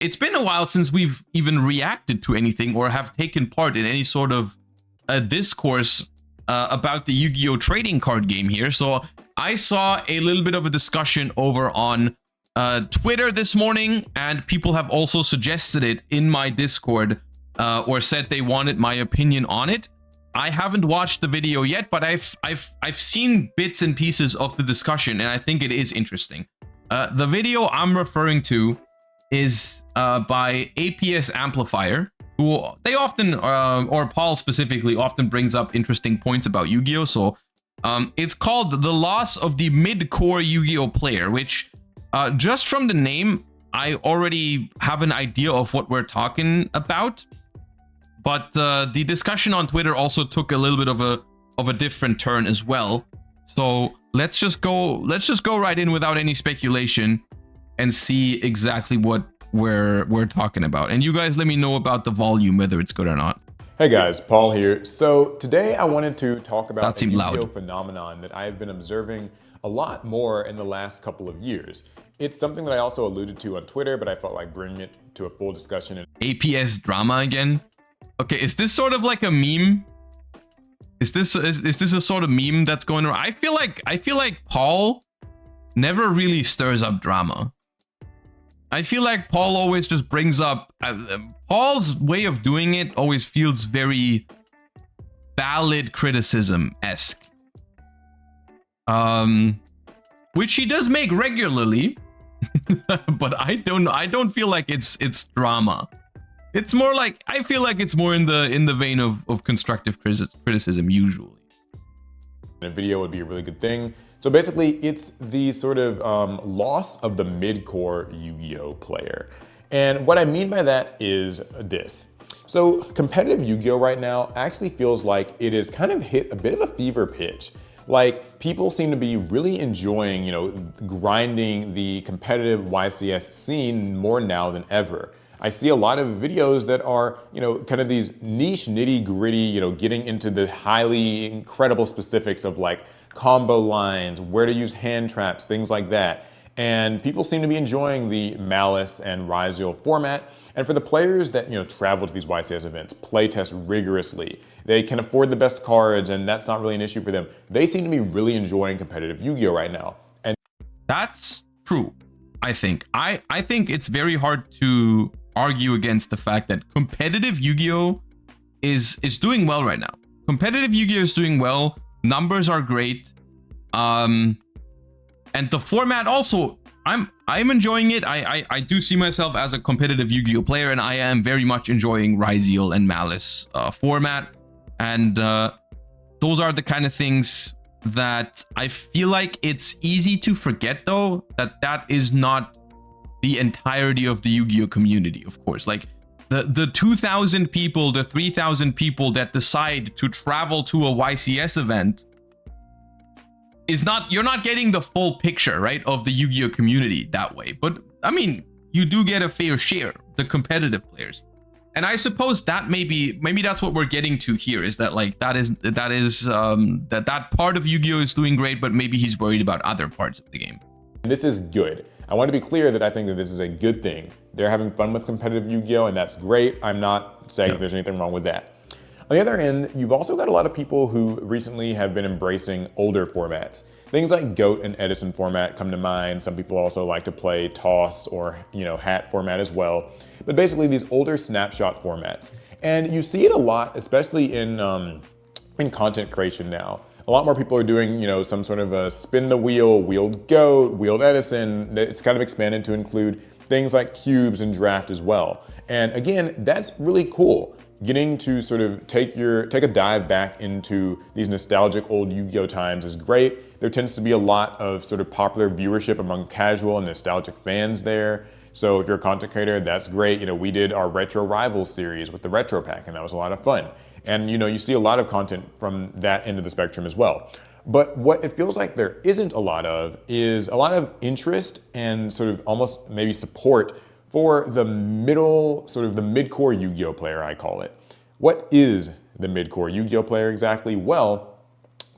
it's been a while since we've even reacted to anything or have taken part in any sort of discourse about the Yu-Gi-Oh trading card game here. So I saw a little bit of a discussion over on Twitter this morning, and people have also suggested it in my Discord or said they wanted my opinion on it. I haven't watched the video yet, but I've seen bits and pieces of the discussion, and I think it is interesting. The video I'm referring to is by APS Amplifier, who they often, or Paul specifically, often brings up interesting points about Yu-Gi-Oh! So it's called The Loss of the Midcore Yu-Gi-Oh! Player, which just from the name, I already have an idea of what we're talking about. But the discussion on Twitter also took a little bit of a different turn as well. So let's just go right in without any speculation and see exactly what we're talking about. And you guys let me know about the volume, whether it's good or not. Hey guys, Paul here. So today I wanted to talk about a Yu-Gi-Oh! Loud Phenomenon that I have been observing a lot more in the last couple of years. It's something that I also alluded to on Twitter, but I felt like bringing it to a full discussion. APS drama again. Okay, is this sort of like a meme? Is this a sort of meme that's going around? I feel like Paul never really stirs up drama. I feel like Paul always just brings up Paul's way of doing it always feels very valid criticism-esque. Which he does make regularly, but I don't feel like it's drama. It's more like, I feel like it's more in the vein of constructive criticism usually. A video would be a really good thing. So basically, it's the sort of loss of the mid-core Yu-Gi-Oh! Player. And what I mean by that is this. So competitive Yu-Gi-Oh! Right now actually feels like it has kind of hit a bit of a fever pitch. Like, people seem to be really enjoying, grinding the competitive YCS scene more now than ever. I see a lot of videos that are, kind of these niche, nitty-gritty, getting into the highly incredible specifics of like combo lines, where to use hand traps, things like that. And people seem to be enjoying the Malice and Yugioh format. And for the players that, travel to these YCS events, playtest rigorously, they can afford the best cards, and that's not really an issue for them. They seem to be really enjoying competitive Yu-Gi-Oh! Right now. And that's true, I think. I think it's very hard to argue against the fact that competitive Yu-Gi-Oh! is doing well right now. Competitive Yu-Gi-Oh! Is doing well. Numbers are great. And the format also, I'm enjoying it. I do see myself as a competitive Yu-Gi-Oh! Player, and I am very much enjoying Yugioh and Malice format. And those are the kind of things that I feel like it's easy to forget, though, that is not the entirety of the Yu-Gi-Oh! Community, of course. Like the 2,000 people, the 3,000 people that decide to travel to a YCS event is not, you're not getting the full picture, right, of the Yu-Gi-Oh! Community that way. But I mean, you do get a fair share, the competitive players. And I suppose that maybe that's what we're getting to here, is that like that part of Yu-Gi-Oh! Is doing great, but maybe he's worried about other parts of the game. This is good. I want to be clear that I think that this is a good thing. They're having fun with competitive Yu-Gi-Oh! And that's great. I'm not saying there's anything wrong with that. On the other end, you've also got a lot of people who recently have been embracing older formats. Things like GOAT and Edison format come to mind. Some people also like to play Toss or, Hat format as well. But basically these older snapshot formats. And you see it a lot, especially in content creation now. A lot more people are doing, some sort of a spin the wheel, wheeled GOAT, wheeled Edison. It's kind of expanded to include things like cubes and draft as well. And again, that's really cool. Getting to sort of take a dive back into these nostalgic old Yu-Gi-Oh! Times is great. There tends to be a lot of sort of popular viewership among casual and nostalgic fans there. So if you're a content creator, that's great. We did our Retro Rivals series with the Retro Pack, and that was a lot of fun. And you see a lot of content from that end of the spectrum as well. But what it feels like there isn't a lot of is a lot of interest and sort of almost maybe support for the mid-core Yu-Gi-Oh! Player, I call it. What is the mid-core Yu-Gi-Oh! Player exactly? Well,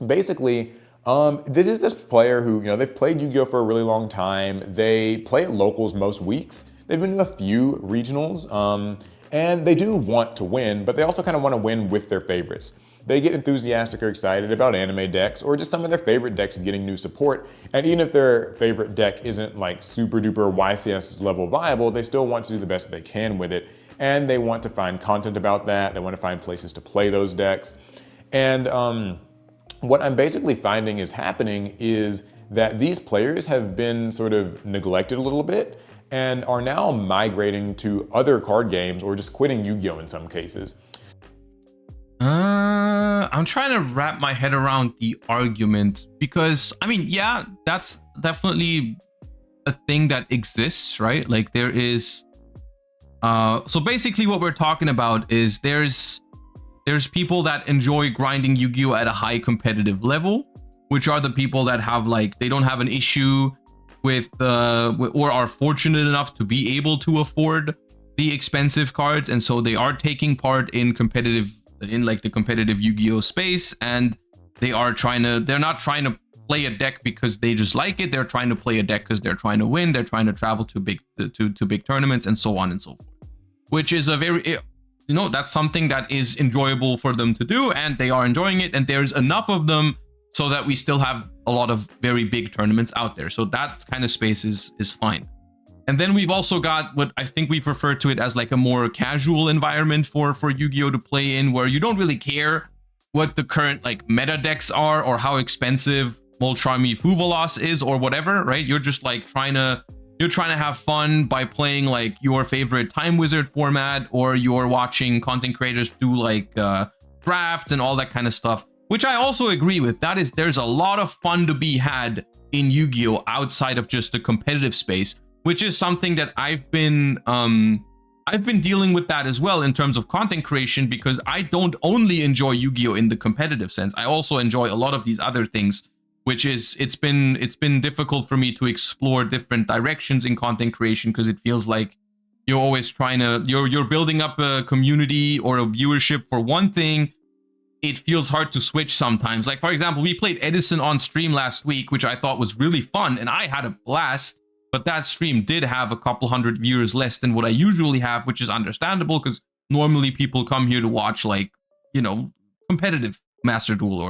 basically, this is this player who, they've played Yu-Gi-Oh! For a really long time. They play at locals most weeks. They've been to a few regionals, and they do want to win, but they also kind of want to win with their favorites. They get enthusiastic or excited about anime decks or just some of their favorite decks getting new support. And even if their favorite deck isn't like super duper YCS level viable, they still want to do the best they can with it. And they want to find content about that. They want to find places to play those decks. And what I'm basically finding is happening is that these players have been sort of neglected a little bit and are now migrating to other card games or just quitting Yu-Gi-Oh! In some cases. I'm trying to wrap my head around the argument because, I mean, yeah, that's definitely a thing that exists, right? Like there is, so basically what we're talking about is there's people that enjoy grinding Yu-Gi-Oh! At a high competitive level, which are the people that have like, they don't have an issue with, or are fortunate enough to be able to afford the expensive cards. And so they are taking part in the competitive Yu-Gi-Oh! Space, and they're not trying to play a deck because they just like it. They're trying to play a deck because they're trying to win. They're trying to travel to big tournaments and so on and so forth, which is a very, that's something that is enjoyable for them to do, and they are enjoying it, and there's enough of them so that we still have a lot of very big tournaments out there. So that kind of space is fine. And then we've also got what I think we've referred to it as like a more casual environment for Yu-Gi-Oh! To play in, where you don't really care what the current like meta decks are or how expensive Molcharmi Fuvolos is or whatever, right? You're just like trying to have fun by playing like your favorite Time Wizard format, or you're watching content creators do like drafts and all that kind of stuff, which I also agree with. There's a lot of fun to be had in Yu-Gi-Oh! Outside of just the competitive space, which is something that I've been dealing with that as well in terms of content creation, because I don't only enjoy Yu-Gi-Oh! In the competitive sense. I also enjoy a lot of these other things, which is it's been difficult for me to explore different directions in content creation, because it feels like you're always you're building up a community or a viewership for one thing. It feels hard to switch sometimes. Like, for example, we played Edison on stream last week, which I thought was really fun, and I had a blast. But that stream did have a couple hundred viewers less than what I usually have, which is understandable because normally people come here to watch like, competitive Master Duel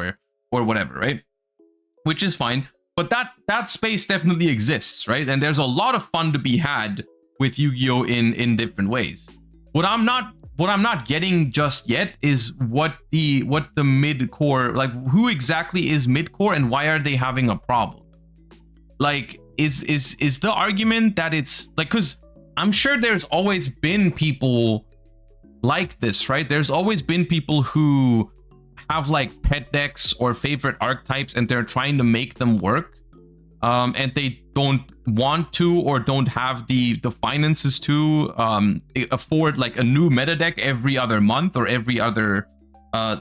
or whatever, right? Which is fine. But that space definitely exists, right? And there's a lot of fun to be had with Yu-Gi-Oh! in different ways. What I'm not getting just yet is what the Midcore, like who exactly is Midcore and why are they having a problem? Like, is the argument that it's like, because I'm sure there's always been people like this, right? There's always been people who have like pet decks or favorite archetypes and they're trying to make them work, and they don't want to or don't have the finances to afford like a new meta deck every other month or every other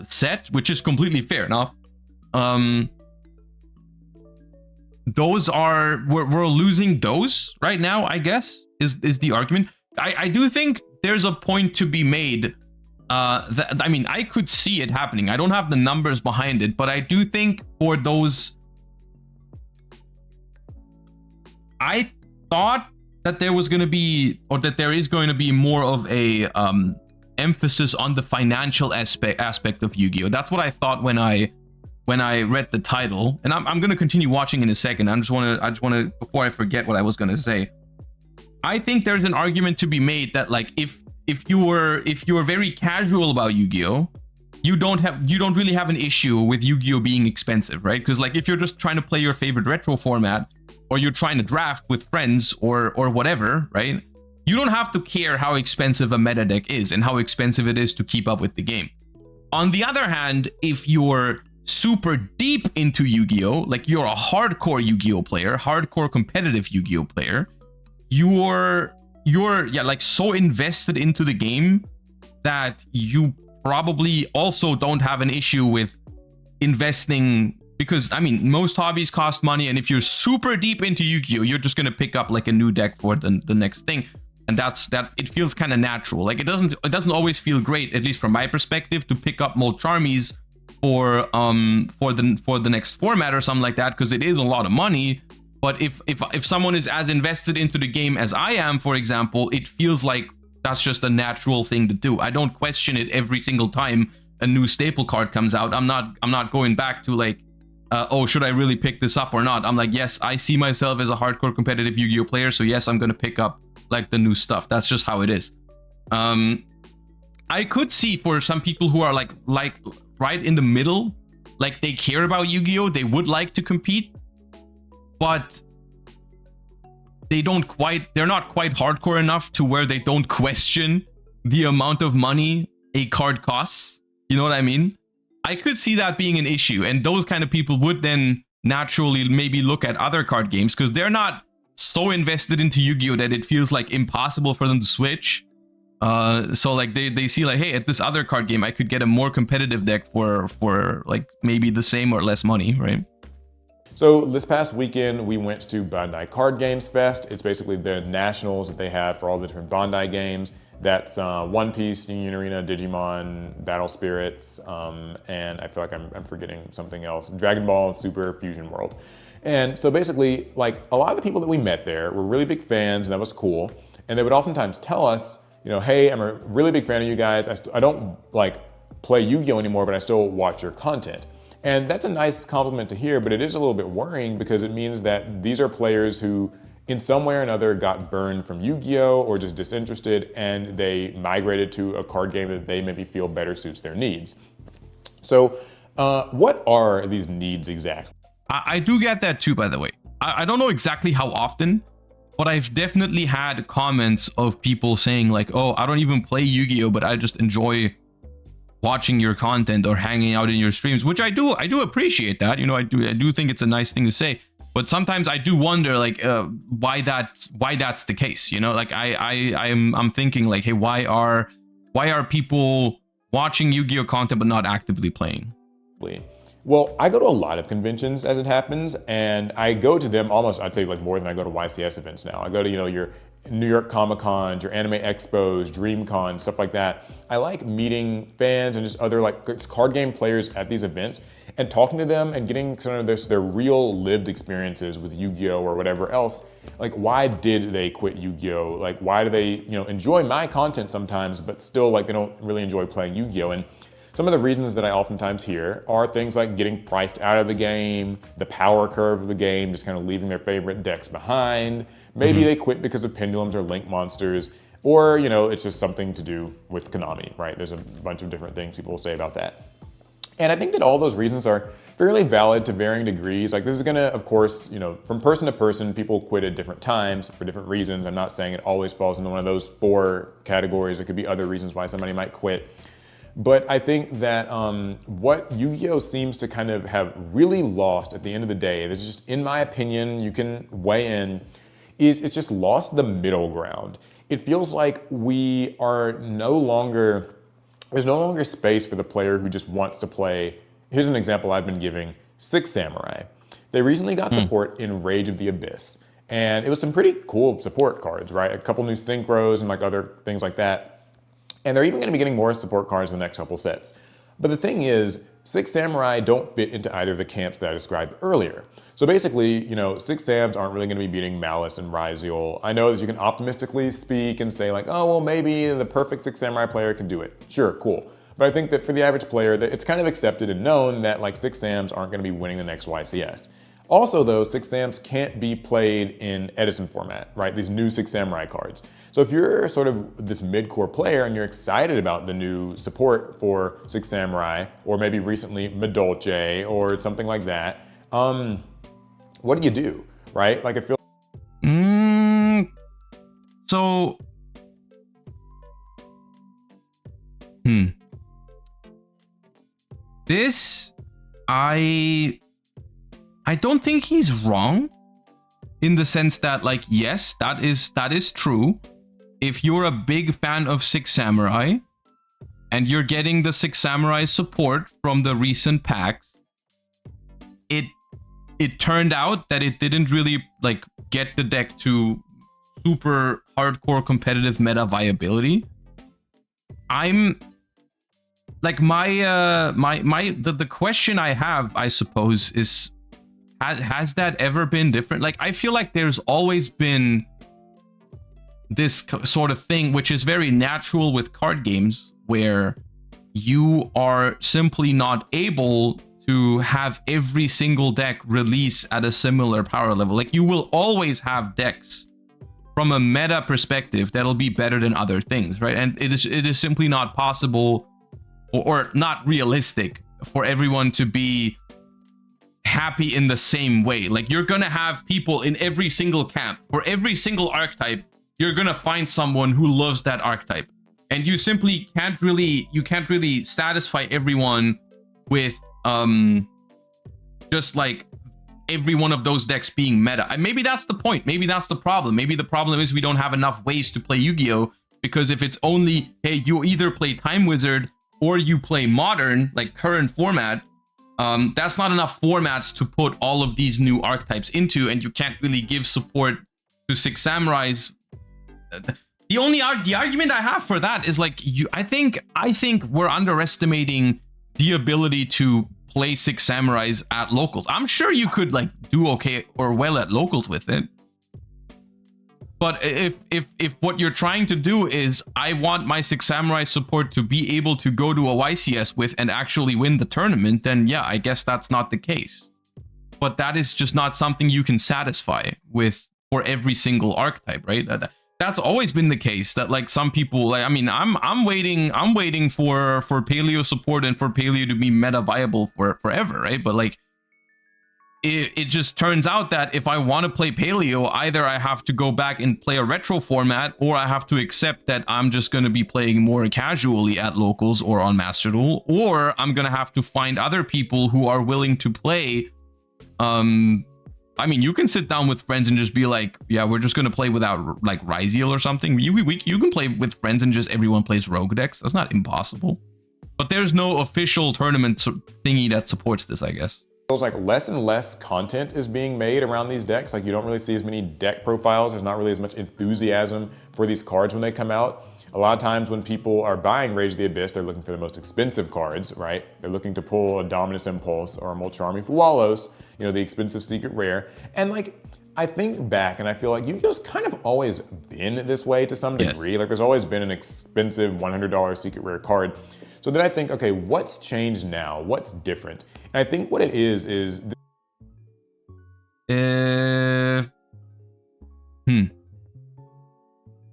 set, which is completely fair enough. We're losing those right now, I guess, is the argument. I do think there's a point to be made, that, I mean, I could see it happening. I don't have the numbers behind it, but I do think for those, I thought that there was going to be, or that there is going to be more of a emphasis on the financial aspect of Yu-Gi-Oh! That's what I thought when I read the title, and I'm going to continue watching in a second. I just want to, before I forget what I was going to say, I think there's an argument to be made that like if you're very casual about Yu-Gi-Oh, you don't really have an issue with Yu-Gi-Oh being expensive, right? Because like if you're just trying to play your favorite retro format, or you're trying to draft with friends or whatever, right? You don't have to care how expensive a meta deck is and how expensive it is to keep up with the game. On the other hand, if you're super deep into Yu-Gi-Oh, like you're a hardcore Yu-Gi-Oh player, hardcore competitive Yu-Gi-Oh player, you're like so invested into the game that you probably also don't have an issue with investing, because I mean most hobbies cost money, and if you're super deep into Yu-Gi-Oh, you're just gonna pick up like a new deck for the next thing, and that it feels kind of natural. Like it doesn't always feel great, at least from my perspective, to pick up Molcharmis for the next format or something like that, because it is a lot of money. But if someone is as invested into the game as I am, for example, it feels like that's just a natural thing to do. I don't question it every single time a new staple card comes out. I'm not going back to like, oh, should I really pick this up or not? I'm like, yes, I see myself as a hardcore competitive Yu-Gi-Oh player, so yes, I'm gonna pick up like the new stuff. That's just how it is. I could see for some people who are like right in the middle, like they care about Yu-Gi-Oh, they would like to compete, but they're not quite hardcore enough to where they don't question the amount of money a card costs. You know what I mean? I could see that being an issue, and those kind of people would then naturally maybe look at other card games because they're not so invested into Yu-Gi-Oh that it feels like impossible for them to switch. So like they see like, hey, at this other card game, I could get a more competitive deck for like maybe the same or less money, right? So this past weekend, we went to Bandai Card Games Fest. It's basically the nationals that they have for all the different Bandai games. That's One Piece, Union Arena, Digimon, Battle Spirits, and I feel like I'm forgetting something else. Dragon Ball, Super, Fusion World. And so basically, like a lot of the people that we met there were really big fans, and that was cool. And they would oftentimes tell us, you know, hey, I'm a really big fan of you guys. I don't like play Yu-Gi-Oh anymore, but I still watch your content. And that's a nice compliment to hear, but it is a little bit worrying because it means that these are players who in some way or another got burned from Yu-Gi-Oh or just disinterested, and they migrated to a card game that they maybe feel better suits their needs. So what are these needs exactly? I do get that too, by the way. I don't know exactly how often, but I've definitely had comments of people saying like, oh, I don't even play Yu-Gi-Oh, but I just enjoy watching your content or hanging out in your streams, which I do appreciate that. You know, I do think it's a nice thing to say. But sometimes I do wonder, like, why that's the case. You know, like I'm thinking, like, hey, why are people watching Yu-Gi-Oh content but not actively playing? Well, I go to a lot of conventions as it happens, and I go to them almost, I'd say, like more than I go to YCS events now. I go to, you know, your New York Comic Cons, your anime expos, DreamCon, stuff like that. I like meeting fans and just other like card game players at these events and talking to them and getting kind of their real lived experiences with Yu-Gi-Oh or whatever else. Like, why did they quit Yu-Gi-Oh? Like, why do they, you know, enjoy my content sometimes, but still like they don't really enjoy playing Yu-Gi-Oh? And some of the reasons that I oftentimes hear are things like getting priced out of the game, the power curve of the game, just kind of leaving their favorite decks behind. Maybe they quit because of pendulums or link monsters, or, you know, it's just something to do with Konami, right? There's a bunch of different things people will say about that. And I think that all those reasons are fairly valid to varying degrees. Like, this is gonna, of course, you know, from person to person, people quit at different times for different reasons. I'm not saying it always falls into one of those 4 categories. It could be other reasons why somebody might quit. But I think that what Yu-Gi-Oh seems to kind of have really lost at the end of the day, this is just in my opinion, you can weigh in, is it's just lost the middle ground. It feels like we are there's no longer space for the player who just wants to play. Here's an example I've been giving, Six Samurai. They recently got support in Rage of the Abyss. And it was some pretty cool support cards, right? A couple new synchros and like other things like that. And they're even going to be getting more support cards in the next couple sets. But the thing is, Six Samurai don't fit into either of the camps that I described earlier. So basically, you know, Six Sams aren't really going to be beating Malice and Ryziel. I know that you can optimistically speak and say like, oh, well, maybe the perfect Six Samurai player can do it. Sure, cool. But I think that for the average player, that it's kind of accepted and known that like Six Sams aren't going to be winning the next YCS. Also though, Six Sams can't be played in Edison format, right? These new Six Samurai cards. So if you're sort of this mid-core player and you're excited about the new support for Six Samurai, or maybe recently Madolche or something like that, what do? Right? Like, it feels. So. This, I don't think he's wrong, in the sense that, like, yes, that is true. If you're a big fan of Six Samurai and you're getting the Six Samurai support from the recent packs, it turned out that it didn't really like get the deck to super hardcore competitive meta viability. I'm like the question I have, I suppose, is has that ever been different? Like, I feel like there's always been this sort of thing, which is very natural with card games, where you are simply not able to have every single deck release at a similar power level. Like, you will always have decks from a meta perspective that'll be better than other things, right? And it is simply not possible or not realistic for everyone to be happy in the same way. Like, you're gonna have people in every single camp. For every single archetype, you're gonna find someone who loves that archetype. And you simply can't really satisfy everyone with just like every one of those decks being meta. And maybe that's the point. Maybe that's the problem. Maybe the problem is we don't have enough ways to play Yu-Gi-Oh! Because if it's only, hey, you either play Time Wizard or you play Modern, like current format, that's not enough formats to put all of these new archetypes into, and you can't really give support to Six Samurais. The argument I have for that is like, I think we're underestimating the ability to play Six Samurais at locals. I'm sure you could like do okay or well at locals with it. But if what you're trying to do is, I want my Six Samurai support to be able to go to a YCS with and actually win the tournament, then yeah, I guess that's not the case. But that is just not something you can satisfy with for every single archetype, right? That's always been the case, that like some people, like, I mean, I'm waiting for paleo support and for paleo to be meta viable for forever, right? But like, it just turns out that if I want to play paleo, either I have to go back and play a retro format, or I have to accept that I'm just going to be playing more casually at locals or on Master Duel, or I'm going to have to find other people who are willing to play. I mean, you can sit down with friends and just be like, yeah, we're just going to play without like Ryziel or something. You can play with friends and just everyone plays rogue decks. That's not impossible. But there's no official tournament thingy that supports this, I guess. Feels like less and less content is being made around these decks. Like, you don't really see as many deck profiles. There's not really as much enthusiasm for these cards when they come out. A lot of times when people are buying Rage of the Abyss, they're looking for the most expensive cards, right? They're looking to pull a Dominus Impulse or a Mulcharming Fuwalos, you know, the expensive secret rare. And like, I think back and I feel like Yu-Gi-Oh's kind of always been this way to some degree. Yes. Like, there's always been an expensive $100 secret rare card. So then I think, okay, what's changed now? What's different? And I think what it is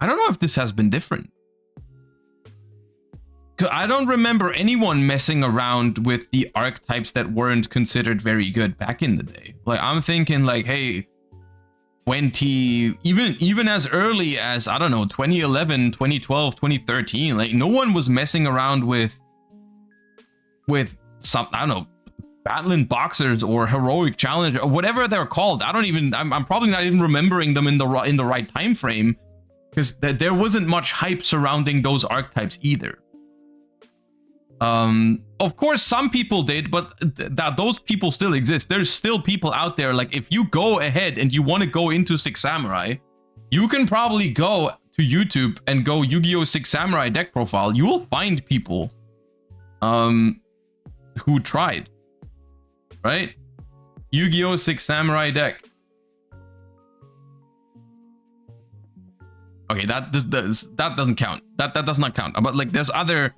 I don't know if this has been different. I don't remember anyone messing around with the archetypes that weren't considered very good back in the day. Like, I'm thinking like, hey, even as early as, I don't know, 2011, 2012, 2013, like, no one was messing around with some, I don't know, Battling Boxers or Heroic Challenge or whatever they're called. I'm probably not even remembering them in the right time frame, because there wasn't much hype surrounding those archetypes either. Of course some people did, but those people still exist. There's still people out there. Like, if you go ahead and you want to go into Six Samurai, you can probably go to YouTube and go Yu-Gi-Oh! Six Samurai deck profile. You will find people who tried, right? Yu-Gi-Oh! Six Samurai deck. Okay, that doesn't count. That does not count. But like, there's other,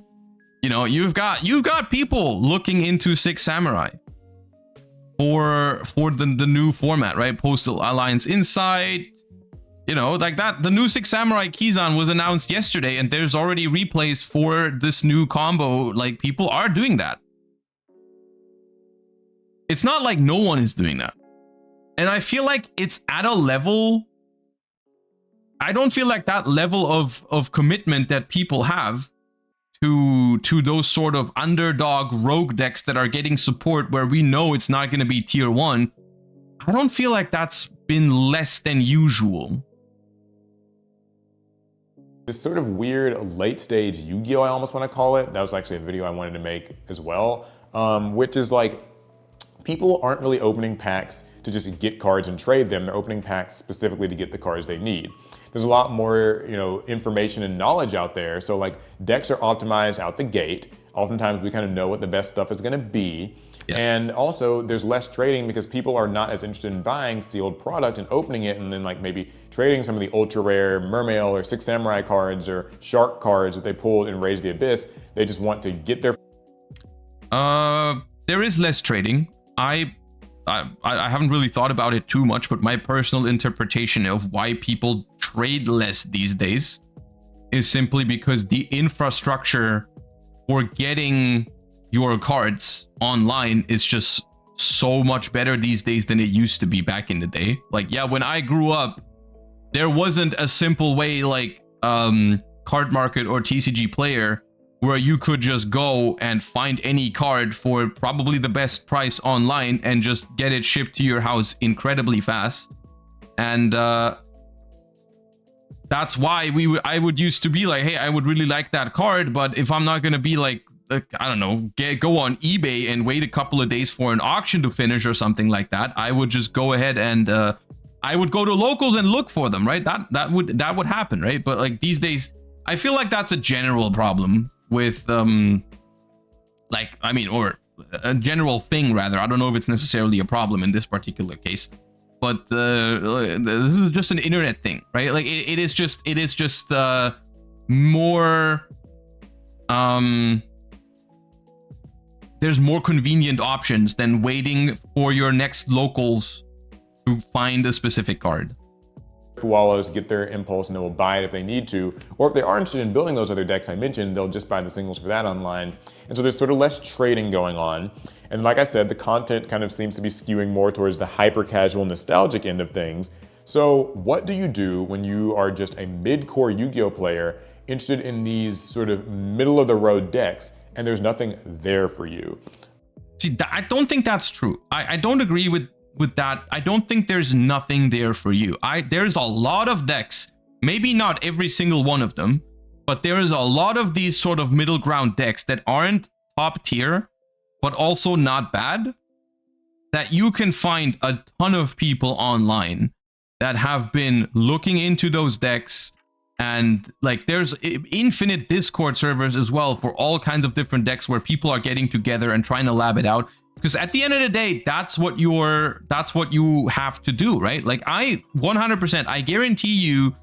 you know, you've got people looking into Six Samurai for the new format, right? Postal Alliance Insight, you know, like that. The new Six Samurai Kizan was announced yesterday, and there's already replays for this new combo. Like, people are doing that. It's not like no one is doing that. And I feel like it's at a level, I don't feel like that level of commitment that people have to those sort of underdog rogue decks that are getting support where we know it's not going to be tier 1. I don't feel like that's been less than usual. This sort of weird late stage Yu-Gi-Oh! I almost want to call it. That was actually a video I wanted to make as well, which is like, people aren't really opening packs to just get cards and trade them. They're opening packs specifically to get the cards they need. There's a lot more, you know, information and knowledge out there. So like, decks are optimized out the gate. Oftentimes we kind of know what the best stuff is going to be. Yes. And also there's less trading because people are not as interested in buying sealed product and opening it and then like maybe trading some of the ultra rare Mermail or Six Samurai cards or Shark cards that they pulled in Rage the Abyss. They just want to get their... There is less trading. I haven't really thought about it too much, but my personal interpretation of why people trade less these days is simply because the infrastructure for getting your cards online is just so much better these days than it used to be back in the day. Like, yeah, when I grew up, there wasn't a simple way like Card Market or TCG Player where you could just go and find any card for probably the best price online and just get it shipped to your house incredibly fast. And that's why I would used to be like, hey, I would really like that card, but if I'm not gonna be like I don't know, go on eBay and wait a couple of days for an auction to finish or something like that, I would just go ahead and I would go to locals and look for them, right? That would happen, right? But like these days, I feel like that's a general problem with like, I mean, or a general thing rather. I don't know if it's necessarily a problem in this particular case, but this is just an internet thing, right? Like it is just more there's more convenient options than waiting for your next locals to find a specific card. Wallows get their impulse and they will buy it if they need to, or if they are interested in building those other decks I mentioned, they'll just buy the singles for that online. And so there's sort of less trading going on. And like I said, the content kind of seems to be skewing more towards the hyper casual nostalgic end of things. So what do you do when you are just a mid-core Yu-Gi-Oh player interested in these sort of middle of the road decks and there's nothing there for you? See, I don't think that's true. I don't agree with that. I don't think there's nothing there for you. There's a lot of decks, maybe not every single one of them, but there is a lot of these sort of middle ground decks that aren't top tier, but also not bad, that you can find a ton of people online that have been looking into those decks. And like there's infinite Discord servers as well for all kinds of different decks where people are getting together and trying to lab it out. Because at the end of the day, that's what you have to do, right? Like 100%, I guarantee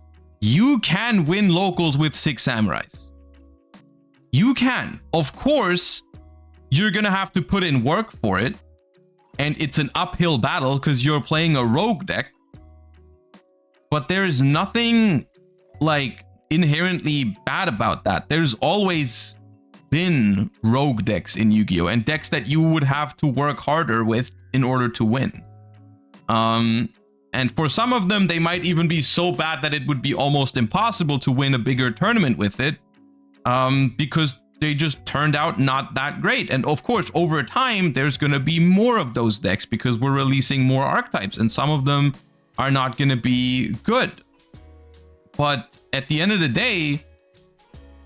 you can win locals with Six Samurais. You can. Of course, you're gonna have to put in work for it. And it's an uphill battle because you're playing a rogue deck. But there's nothing like inherently bad about that. There's always been rogue decks in Yu-Gi-Oh! And decks that you would have to work harder with in order to win. And for some of them, they might even be so bad that it would be almost impossible to win a bigger tournament with it, because they just turned out not that great. And of course, over time, there's going to be more of those decks because we're releasing more archetypes, and some of them are not going to be good. But at the end of the day,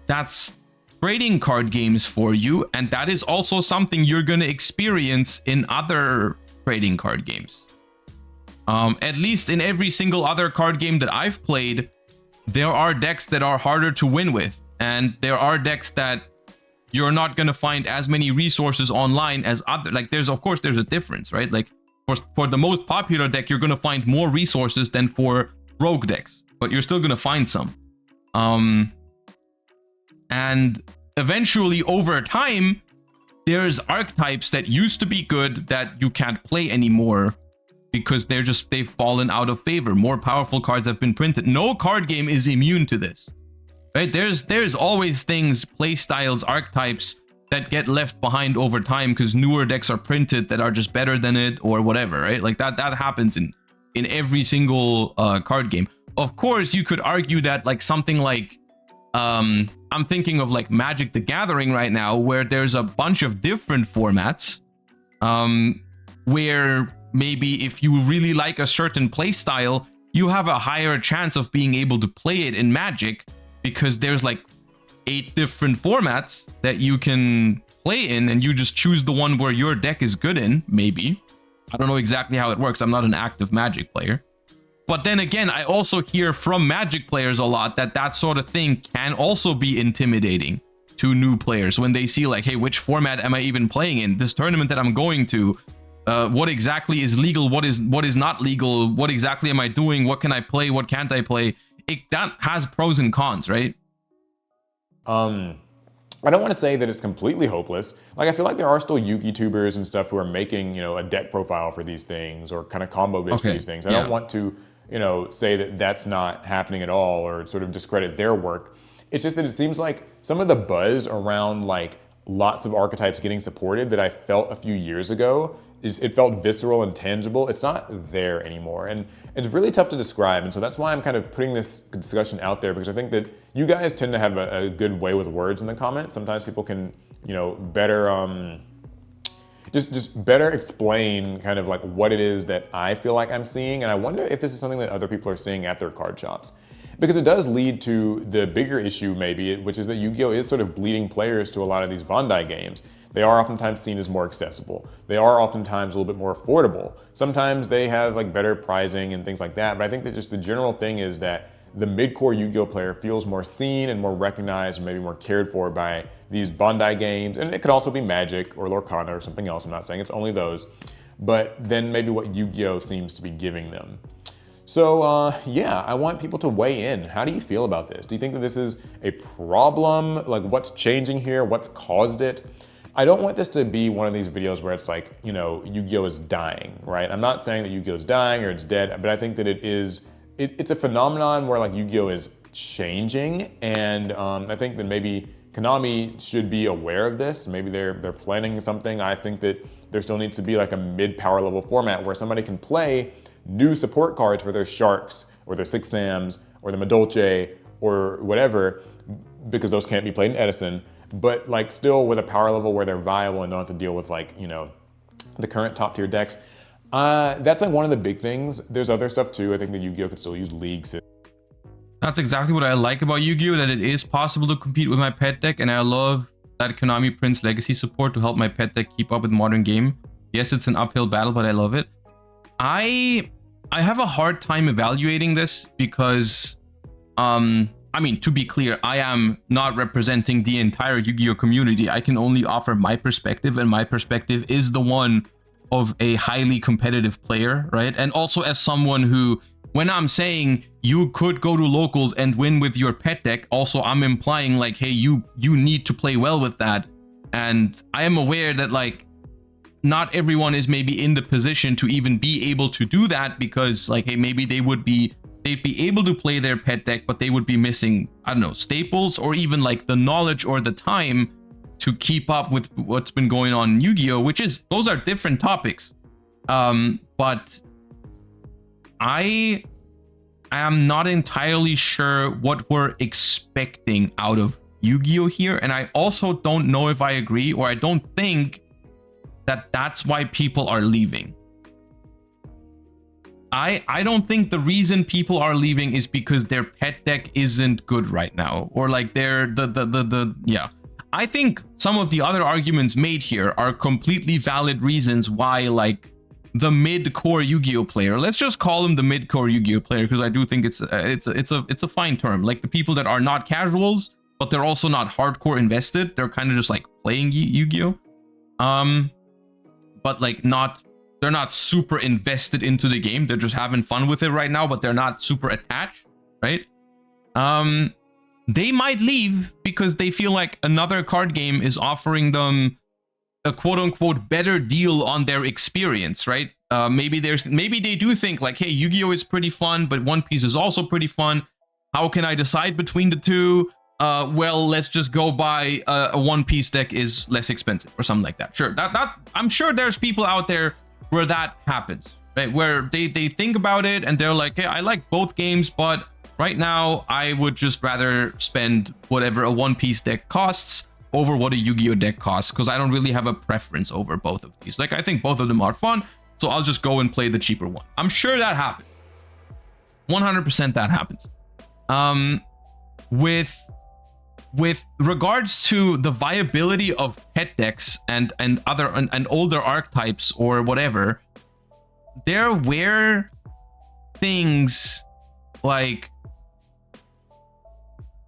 that's trading card games for you, and that is also something you're going to experience in other trading card games. At least in every single other card game that I've played, there are decks that are harder to win with, and there are decks that you're not going to find as many resources online as other. Like there's a difference, right? Like for the most popular deck, you're going to find more resources than for rogue decks, but you're still going to find some. And eventually over time, there's archetypes that used to be good that you can't play anymore because they've fallen out of favor. More powerful cards have been printed. No card game is immune to this, right? There's always things, play styles, archetypes that get left behind over time because newer decks are printed that are just better than it or whatever, right? Like that happens in every single card game. Of course, you could argue that like something like I'm thinking of like Magic the Gathering right now, where there's a bunch of different formats, where maybe if you really like a certain play style, you have a higher chance of being able to play it in Magic because there's like 8 different formats that you can play in, and you just choose the one where your deck is good in, maybe. I don't know exactly how it works. I'm not an active Magic player. But then again, I also hear from Magic players a lot that sort of thing can also be intimidating to new players when they see like, hey, which format am I even playing in? This tournament that I'm going to, what exactly is legal? What is not legal? What exactly am I doing? What can I play? What can't I play? That has pros and cons, right? I don't want to say that it's completely hopeless. Like, I feel like there are still Yugi-tubers and stuff who are making, a deck profile for these things or kind of combo bids for these things. I don't want to, say that that's not happening at all or sort of discredit their work. It's just that it seems like some of the buzz around like lots of archetypes getting supported that I felt a few years ago it felt visceral and tangible. It's not there anymore. And it's really tough to describe. And so that's why I'm kind of putting this discussion out there, because I think that you guys tend to have a good way with words in the comments. Sometimes people can, better, just better explain kind of like what it is that I feel like I'm seeing. And I wonder if this is something that other people are seeing at their card shops. Because it does lead to the bigger issue maybe, which is that Yu-Gi-Oh! Is sort of bleeding players to a lot of these Bandai games. They are oftentimes seen as more accessible. They are oftentimes a little bit more affordable. Sometimes they have like better pricing and things like that, but I think that just the general thing is that the mid-core Yu-Gi-Oh! Player feels more seen and more recognized and maybe more cared for by these Bandai games. And it could also be Magic or Lorcana or something else. I'm not saying it's only those, but then maybe what Yu-Gi-Oh! Seems to be giving them. So yeah, I want people to weigh in. How do you feel about this? Do you think that this is a problem? Like, what's changing here? What's caused it? I don't want this to be one of these videos where it's like, Yu-Gi-Oh! Is dying, right? I'm not saying that Yu-Gi-Oh! Is dying or it's dead, but I think that it's a phenomenon where like Yu-Gi-Oh! Is changing, and I think that maybe Konami should be aware of this. Maybe they're planning something. I think that there still needs to be like a mid-power level format where somebody can play new support cards for their Sharks or their Six Sams or the Madolche or whatever, because those can't be played in Edison, but like still with a power level where they're viable and don't have to deal with like, the current top tier decks. That's like one of the big things. There's other stuff too. I think that Yu-Gi-Oh! Could still use leagues. That's exactly what I like about Yu-Gi-Oh! That it is possible to compete with my pet deck, and I love that Konami prints legacy support to help my pet deck keep up with modern game. Yes, it's an uphill battle, but I love it. I have a hard time evaluating this because, I mean, to be clear, I am not representing the entire Yu-Gi-Oh! Community. I can only offer my perspective, and my perspective is the one of a highly competitive player, right? And also as someone who, when I'm saying you could go to locals and win with your pet deck, also I'm implying like, hey, you need to play well with that. And I am aware that like, not everyone is maybe in the position to even be able to do that, because like, hey, maybe they'd be able to play their pet deck, but they would be missing, I don't know, staples or even like the knowledge or the time to keep up with what's been going on in Yu-Gi-Oh, which is, those are different topics. But I am not entirely sure what we're expecting out of Yu-Gi-Oh here. And I also don't know if I agree, or I don't think that that's why people are leaving. I don't think the reason people are leaving is because their pet deck isn't good right now, or like they're yeah. I think some of the other arguments made here are completely valid reasons why like the mid-core Yu-Gi-Oh player, let's just call him the mid-core Yu-Gi-Oh player, because I do think it's a fine term. Like the people that are not casuals, but they're also not hardcore invested. They're kind of just like playing Yu-Gi-Oh. But like they're not super invested into the game. They're just having fun with it right now, but they're not super attached, right? They might leave because they feel like another card game is offering them a quote-unquote better deal on their experience, right? Maybe they do think like, hey, Yu-Gi-Oh is pretty fun, but One Piece is also pretty fun. How can I decide between the two? Well, let's just go buy a One Piece deck is less expensive or something like that. Sure, that I'm sure there's people out there where that happens, right? Where they think about it and they're like, hey, I like both games, but right now I would just rather spend whatever a One Piece deck costs over what a Yu-Gi-Oh deck costs, because I don't really have a preference over both of these. Like, I think both of them are fun, so I'll just go and play the cheaper one. I'm sure that happens. 100% that happens. With regards to the viability of pet decks and other and older archetypes or whatever, there were things like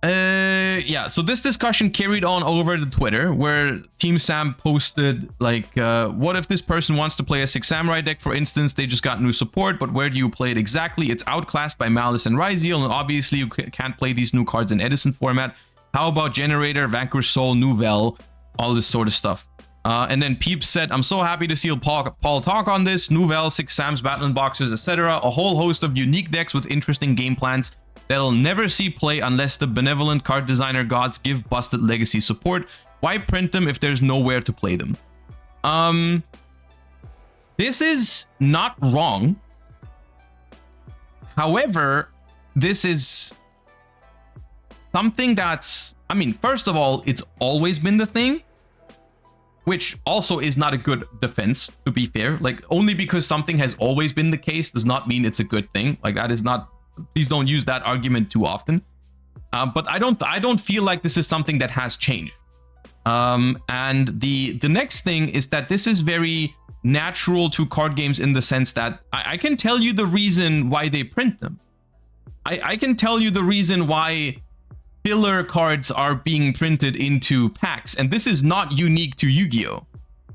Yeah, so this discussion carried on over to Twitter, where Team Sam posted, like, what if this person wants to play a 6 Samurai deck, for instance? They just got new support, but where do you play it exactly? It's outclassed by Malice and Ryziel, and obviously you can't play these new cards in Edison format. How about Generator, Vanquish Soul, Nouvelle, all this sort of stuff? And then Peeps said, I'm so happy to see Paul talk on this. Nouvelle, 6 Sams, Battling Boxers, etc. A whole host of unique decks with interesting game plans that'll never see play unless the benevolent card designer gods give busted legacy support. Why print them if there's nowhere to play them? This is not wrong. However, this is something that's, I mean, first of all, it's always been the thing, which also is not a good defense, to be fair. Like, only because something has always been the case does not mean it's a good thing. Like, that is not, please don't use that argument too often. But I don't feel like this is something that has changed. And the next thing is that this is very natural to card games in the sense that I can tell you the reason why they print them. I can tell you the reason why filler cards are being printed into packs, and this is not unique to Yu-Gi-Oh!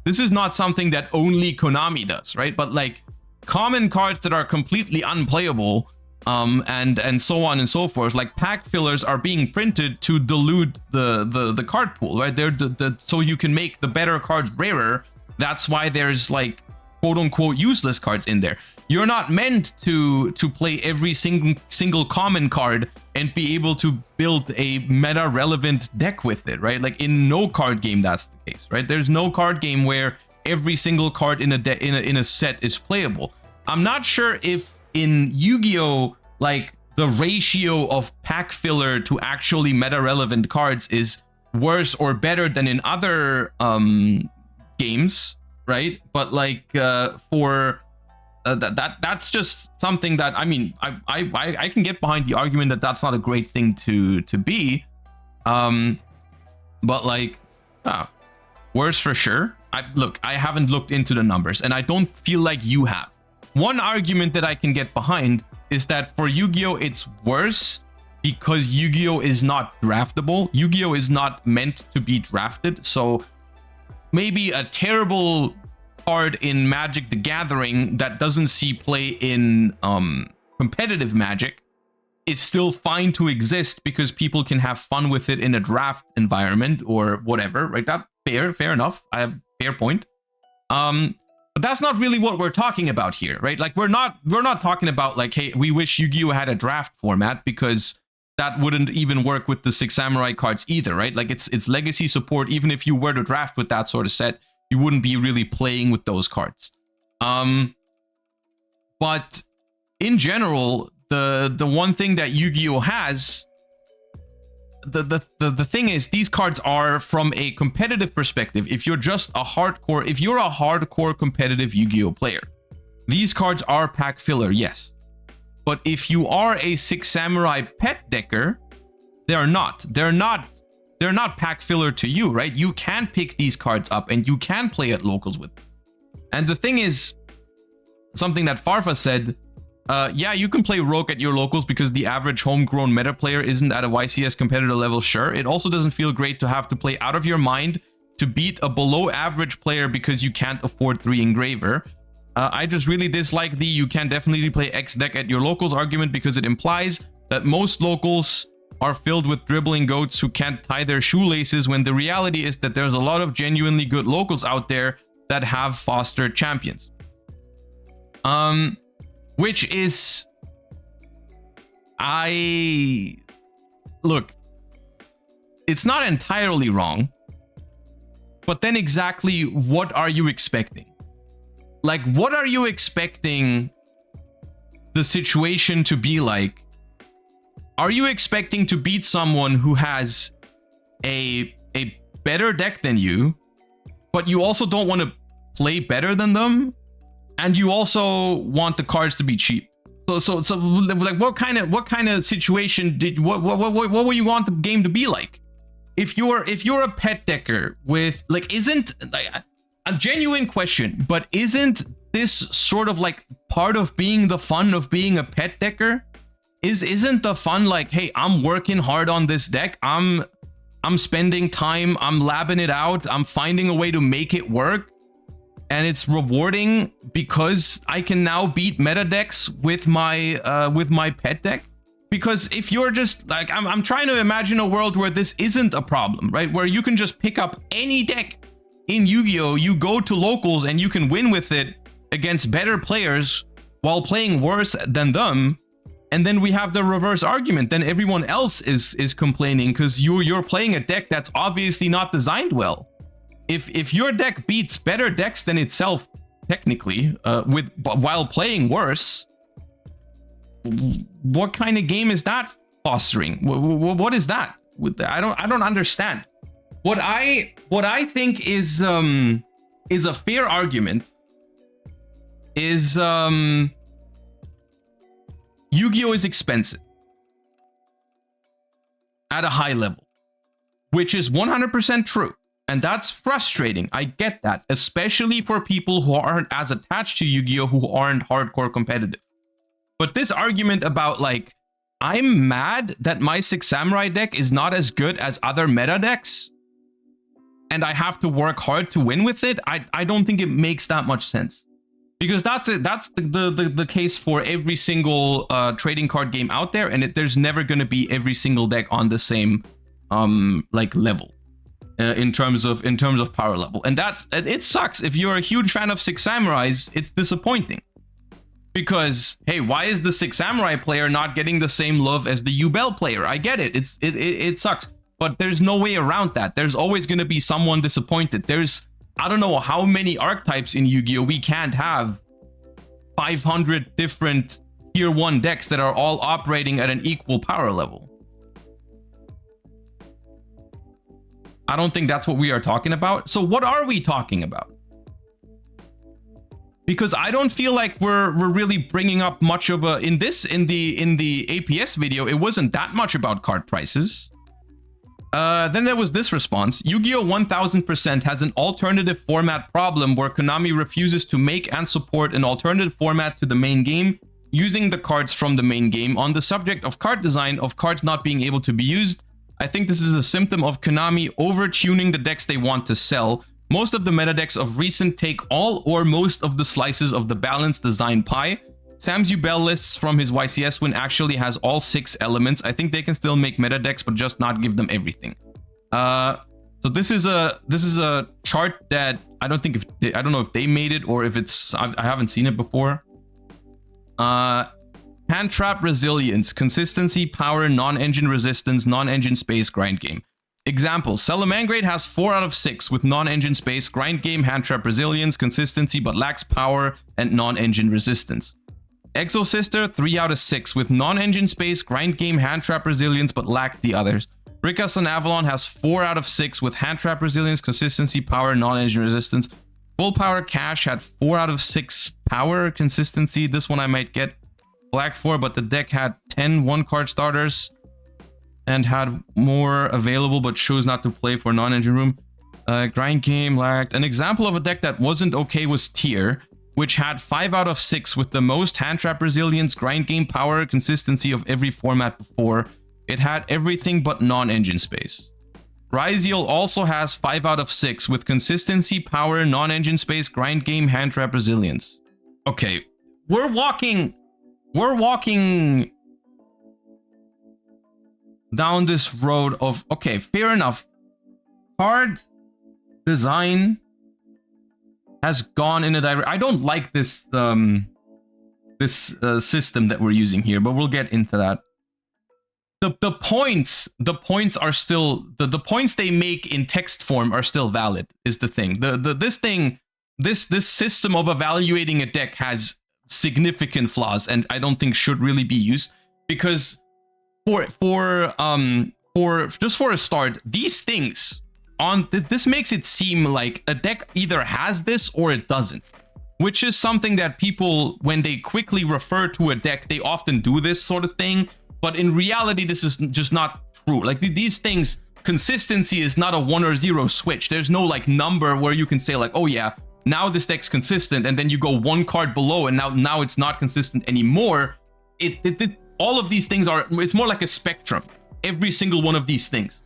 This is not something that only Konami does, right? But like common cards that are completely unplayable, and so on and so forth, like pack fillers are being printed to dilute the card pool, right? They're so you can make the better cards rarer. That's why there's like quote unquote useless cards in there. You're not meant to play every single common card and be able to build a meta relevant deck with it, right? Like in no card game that's the case, right? There's no card game where every single card in a set is playable. I'm not sure if in Yu-Gi-Oh, like the ratio of pack filler to actually meta relevant cards is worse or better than in other games, right? But like for that's just something that, I mean, I can get behind the argument that that's not a great thing to be, but like worse for sure. I haven't looked into the numbers, and I don't feel like you have. One argument that I can get behind is that for Yu-Gi-Oh it's worse because Yu-Gi-Oh is not draftable. Yu-Gi-Oh is not meant to be drafted, so maybe a terrible card in Magic the Gathering that doesn't see play in competitive Magic is still fine to exist because people can have fun with it in a draft environment or whatever, right? That fair enough. I have fair point. But that's not really what we're talking about here, right? Like we're not talking about like, hey, we wish Yu-Gi-Oh had a draft format, because that wouldn't even work with the 6 Samurai cards either, right? Like it's legacy support. Even if you were to draft with that sort of set, you wouldn't be really playing with those cards. But in general, the one thing that Yu-Gi-Oh has, the thing is, these cards are from a competitive perspective. If you're a hardcore competitive Yu-Gi-Oh player, these cards are pack filler, yes. But if you are a 6 Samurai pet decker, they're not pack filler to you, right? You can pick these cards up and you can play at locals with them. And the thing is, something that Farfa said, yeah, you can play Rogue at your locals because the average homegrown meta player isn't at a YCS competitor level, sure. It also doesn't feel great to have to play out of your mind to beat a below average player because you can't afford 3 engraver. I just really dislike the you can definitely play X deck at your locals argument, because it implies that most locals are filled with dribbling goats who can't tie their shoelaces, when the reality is that there's a lot of genuinely good locals out there that have fostered champions. Which is, look, it's not entirely wrong, but then exactly what are you expecting? Like, what are you expecting the situation to be like? Are you expecting to beat someone who has a better deck than you, but you also don't want to play better than them, and you also want the cards to be cheap? So like, what kind of situation what would you want the game to be like? If you're a pet decker with, like, isn't, like, a genuine question, but isn't this sort of like part of being the fun of being a pet decker? isn't the fun like, hey, I'm working hard on this deck, I'm spending time, I'm labbing it out, I'm finding a way to make it work, and it's rewarding because I can now beat meta decks with my pet deck? Because if you're just like, I'm trying to imagine a world where this isn't a problem, right? Where you can just pick up any deck in Yu-Gi-Oh, you go to locals and you can win with it against better players while playing worse than them. And then we have the reverse argument. Then everyone else is complaining because you're playing a deck that's obviously not designed well. If your deck beats better decks than itself, technically, while playing worse, what kind of game is that fostering? What is that? I don't understand. What I think is a fair argument is Yu-Gi-Oh is expensive at a high level, which is 100% true. And that's frustrating. I get that, especially for people who aren't as attached to Yu-Gi-Oh, who aren't hardcore competitive. But this argument about like, I'm mad that my Six Samurai deck is not as good as other meta decks, and I have to work hard to win with it, I don't think it makes that much sense. Because that's the case for every single trading card game out there, and there's never going to be every single deck on the same like level in terms of power level. And it sucks. If you're a huge fan of Six Samurais, it's disappointing. Because hey, why is the Six Samurai player not getting the same love as the Yubel player? I get it. It sucks. But there's no way around that. There's always going to be someone disappointed. I don't know how many archetypes in Yu-Gi-Oh! We can't have 500 different tier 1 decks that are all operating at an equal power level. I don't think that's what we are talking about. So what are we talking about? Because I don't feel like we're really bringing up much of a... In the APS video, it wasn't that much about card prices. Then there was this response. Yu-Gi-Oh! 1000% has an alternative format problem where Konami refuses to make and support an alternative format to the main game using the cards from the main game. On the subject of card design, of cards not being able to be used, I think this is a symptom of Konami over-tuning the decks they want to sell. Most of the meta decks of recent take all or most of the slices of the balanced design pie. Sam's Yubel lists from his YCS win actually has all 6 elements. I think they can still make meta decks, but just not give them everything. So this is a chart that I don't know if they made it or if it's I haven't seen it before. Hand trap resilience, consistency, power, non-engine resistance, non-engine space, grind game. Example: Salamangreat has 4 out of 6 with non-engine space, grind game, hand trap resilience, consistency, but lacks power and non-engine resistance. Exosister 3 out of 6 with non-engine space, grind game, hand trap resilience, but lacked the others. Rickason Avalon has 4 out of 6 with hand trap resilience, consistency, power, non-engine resistance. Full Power Cash had 4 out of 6 power, consistency. This one I might get black for, but the deck had 10 1-card starters and had more available, but chose not to play for non-engine room. Grind game lacked. An example of a deck that wasn't okay was Tier, which had 5 out of 6 with the most hand trap resilience, grind game, power, consistency of every format before. It had everything but non-engine space. Ryziel also has 5 out of 6 with consistency, power, non-engine space, grind game, hand trap resilience. Okay, we're walking down this road of, okay, fair enough. Card design has gone in a direction. I don't like this system that we're using here, but we'll get into that. The points are still the points they make in text form are still valid, is the thing. This system of evaluating a deck has significant flaws and I don't think should really be used, because for a start, these things on this makes it seem like a deck either has this or it doesn't, which is something that people, when they quickly refer to a deck, they often do this sort of thing. But in reality, this is just not true. Like these things, consistency is not a 1 or 0 switch. There's no like number where you can say like, oh yeah, now this deck's consistent, and then you go 1 card below and now it's not consistent anymore. all of these things are, it's more like a spectrum. Every single one of these things.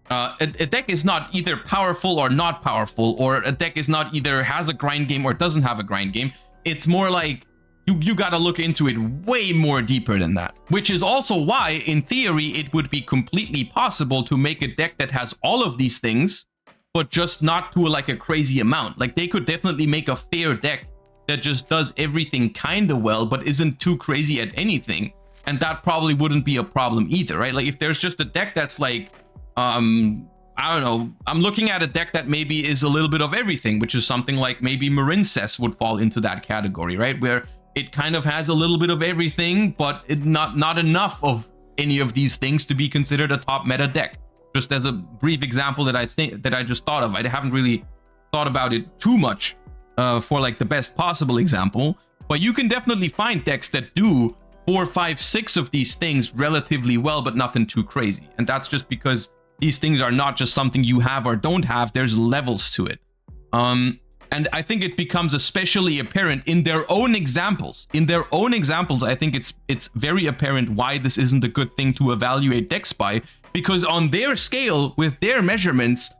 A deck is not either powerful or not powerful, or a deck is not either has a grind game or doesn't have a grind game. It's more like you gotta look into it way more deeper than that. Which is also why, in theory, it would be completely possible to make a deck that has all of these things, but just not to like a crazy amount. Like they could definitely make a fair deck that just does everything kind of well, but isn't too crazy at anything. And that probably wouldn't be a problem either, right? Like if there's just a deck that's like, I don't know, I'm looking at a deck that maybe is a little bit of everything, which is something like maybe Marincess would fall into that category, right? Where it kind of has a little bit of everything, but not enough of any of these things to be considered a top meta deck. Just as a brief example that I just thought of. I haven't really thought about it too much for like the best possible example, but you can definitely find decks that do 4, 5, 6 of these things relatively well, but nothing too crazy. And that's just because these things are not just something you have or don't have. There's levels to it. And I think it becomes especially apparent in their own examples. In their own examples, I think it's very apparent why this isn't a good thing to evaluate decks by, because on their scale, with their measurements,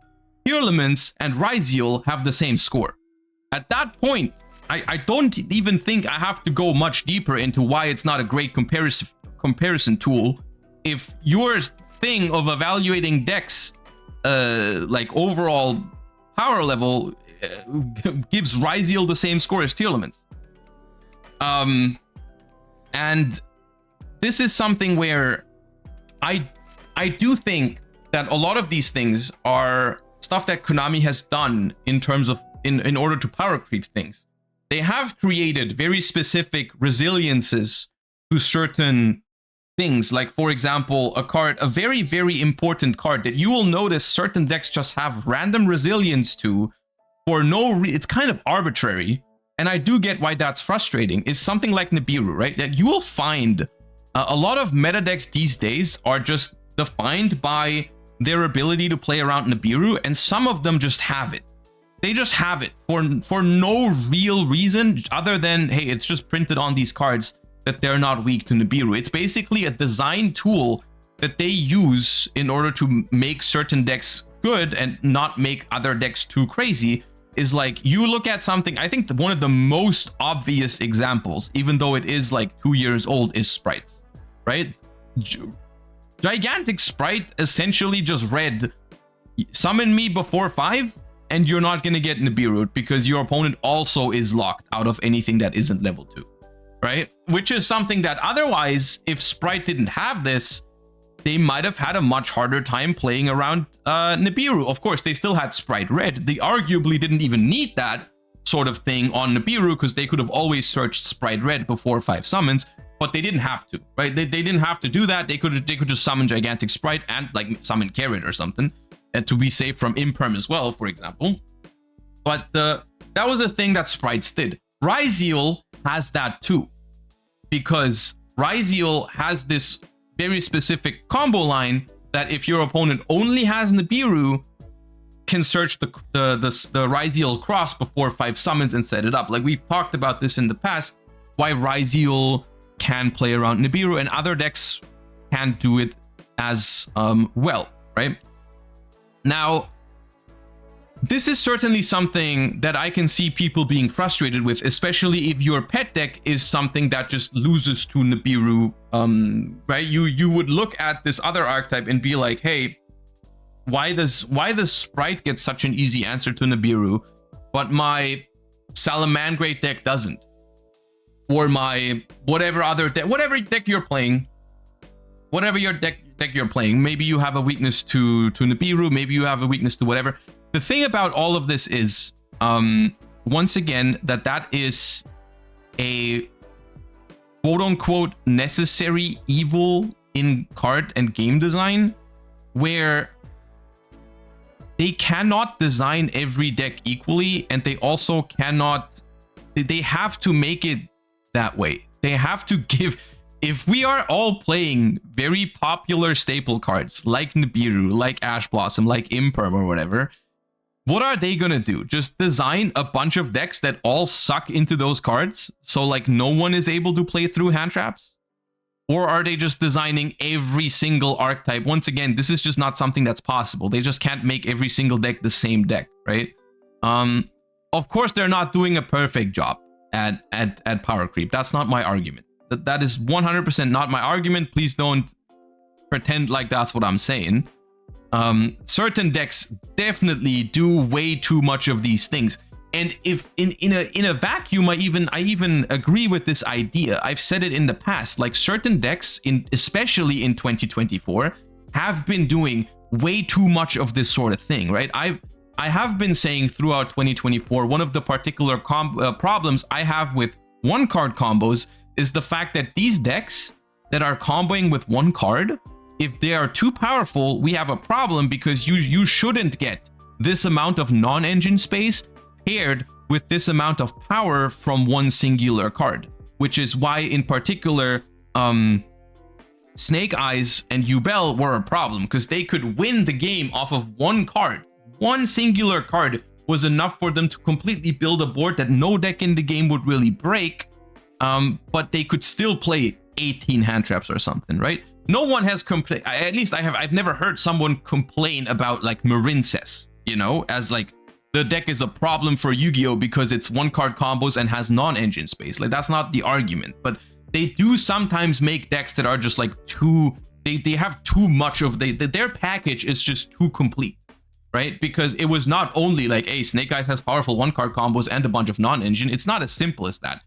Tearlaments and Ryziel have the same score. At that point, I don't even think I have to go much deeper into why it's not a great comparison tool. If your thing of evaluating decks, like overall power level, gives Ryziel the same score as Tearlaments. And this is something where I do think that a lot of these things are stuff that Konami has done in terms of in order to power creep things. They have created very specific resiliences to certain things, like for example a very, very important card that you will notice certain decks just have random resilience to for it's kind of arbitrary, and I do get why that's frustrating, is something like Nibiru, right? That you will find a lot of meta decks these days are just defined by their ability to play around Nibiru, and some of them just have it. They just have it for no real reason other than, hey, it's just printed on these cards that they're not weak to Nibiru. It's basically a design tool that they use in order to make certain decks good and not make other decks too crazy. Is like, you look at something, I think one of the most obvious examples, even though it is like 2 years old, is Sprites, right? Gigantic Sprite essentially just read, summon me before 5, and you're not going to get Nibiru because your opponent also is locked out of anything that isn't level 2, right? Which is something that otherwise, if Sprite didn't have this, they might have had a much harder time playing around Nibiru. Of course, they still had Sprite Red. They arguably didn't even need that sort of thing on Nibiru because they could have always searched Sprite Red before 5 summons, but they didn't have to, right? They didn't have to do that. They could just summon Gigantic Sprite and like summon Carrot or something, and to be safe from Imperm as well, for example. But that was a thing that Sprites did. Ryziel has that too, because Ryziel has this very specific combo line that if your opponent only has Nibiru, can search the Ryziel cross before 5 summons and set it up. Like we've talked about this in the past, why Ryziel can play around Nibiru and other decks can't do it as well, right? Now, this is certainly something that I can see people being frustrated with, especially if your pet deck is something that just loses to Nibiru, right? You would look at this other archetype and be like, hey, why does Sprite get such an easy answer to Nibiru, but my Salamangreat deck doesn't? Or my whatever deck you're playing, whatever your deck you're playing, maybe you have a weakness to Nibiru, maybe you have a weakness to whatever. The thing about all of this is, once again, that is a quote-unquote necessary evil in card and game design, where they cannot design every deck equally, and they also cannot, they have to make it that way. They have to give, if we are all playing very popular staple cards like Nibiru, like Ash Blossom, like Imperm or whatever, what are they gonna do? Just design a bunch of decks that all suck into those cards, so like no one is able to play through hand traps? Or are they just designing every single archetype? Once again, this is just not something that's possible. They just can't make every single deck the same deck, right? Of course, they're not doing a perfect job at power creep. That's not my argument. That is 100% not my argument. Please don't pretend like that's what I'm saying. Certain decks definitely do way too much of these things. And if in a vacuum, I even agree with this idea. I've said it in the past, like certain decks, especially in 2024, have been doing way too much of this sort of thing, right? I have been saying throughout 2024, one of the particular problems I have with one card combos is the fact that these decks that are comboing with one card, if they are too powerful, we have a problem, because you shouldn't get this amount of non-engine space paired with this amount of power from one singular card, which is why in particular Snake Eyes and Yugioh were a problem, because they could win the game off of one card. One singular card was enough for them to completely build a board that no deck in the game would really break, but they could still play 18 hand traps or something, right? No one has complained, at least I've never heard someone complain about like Marincess, you know, as like the deck is a problem for Yu-Gi-Oh because it's one card combos and has non-engine space. Like, that's not the argument, but they do sometimes make decks that are just like too, they have too much of, their package is just too complete, right? Because it was not only like, hey, Snake Eyes has powerful one card combos and a bunch of non-engine. It's not as simple as that.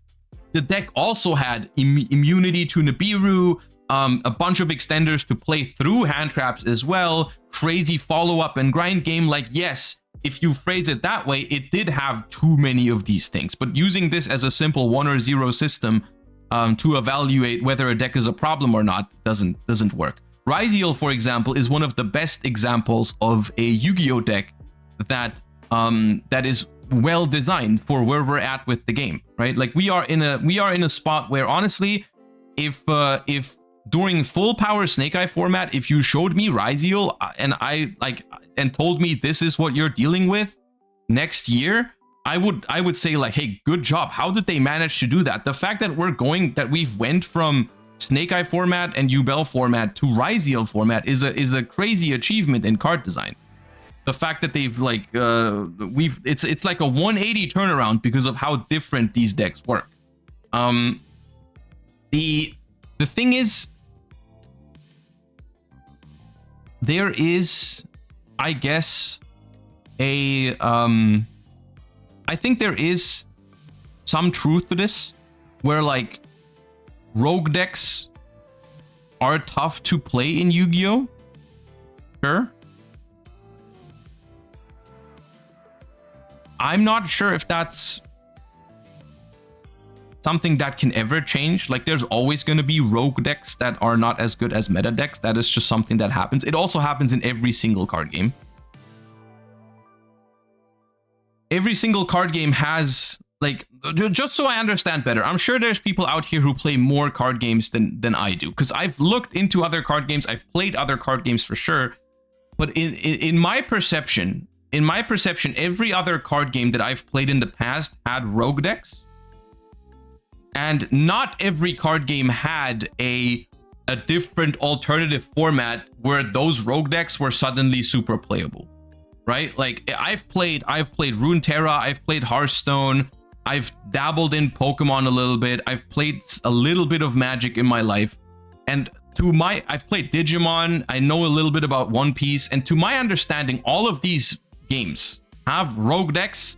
The deck also had immunity to Nibiru, a bunch of extenders to play through hand traps as well, crazy follow-up and grind game. Like, yes, if you phrase it that way, it did have too many of these things. But using this as a simple 1 or 0 system to evaluate whether a deck is a problem or not doesn't work. Ryziel, for example, is one of the best examples of a Yu-Gi-Oh deck that that is well designed for where we're at with the game, right? Like, we are in a spot where, honestly, if during full power Snake Eye format, if you showed me Ryziel and told me this is what you're dealing with next year, I would say like, hey, good job. How did they manage to do that? The fact that we've went from Snake Eye format and Yugioh format to Ryziel format is a crazy achievement in card design. The fact that they've like it's like a 180 turnaround because of how different these decks work. The thing is, there is, I guess, I think there is some truth to this, where like rogue decks are tough to play in Yu-Gi-Oh. Sure. I'm not sure if that's something that can ever change. Like, there's always going to be rogue decks that are not as good as meta decks. That is just something that happens. It also happens in every single card game. Every single card game has, like, just so I understand better, I'm sure there's people out here who play more card games than I do, because I've looked into other card games, I've played other card games for sure, but in my perception, every other card game that I've played in the past had rogue decks, and not every card game had a different alternative format where those rogue decks were suddenly super playable. Right? Like, I've played Runeterra, I've played Hearthstone, I've dabbled in Pokemon a little bit, I've played a little bit of Magic in my life, and I've played Digimon, I know a little bit about One Piece, and to my understanding, all of these games have rogue decks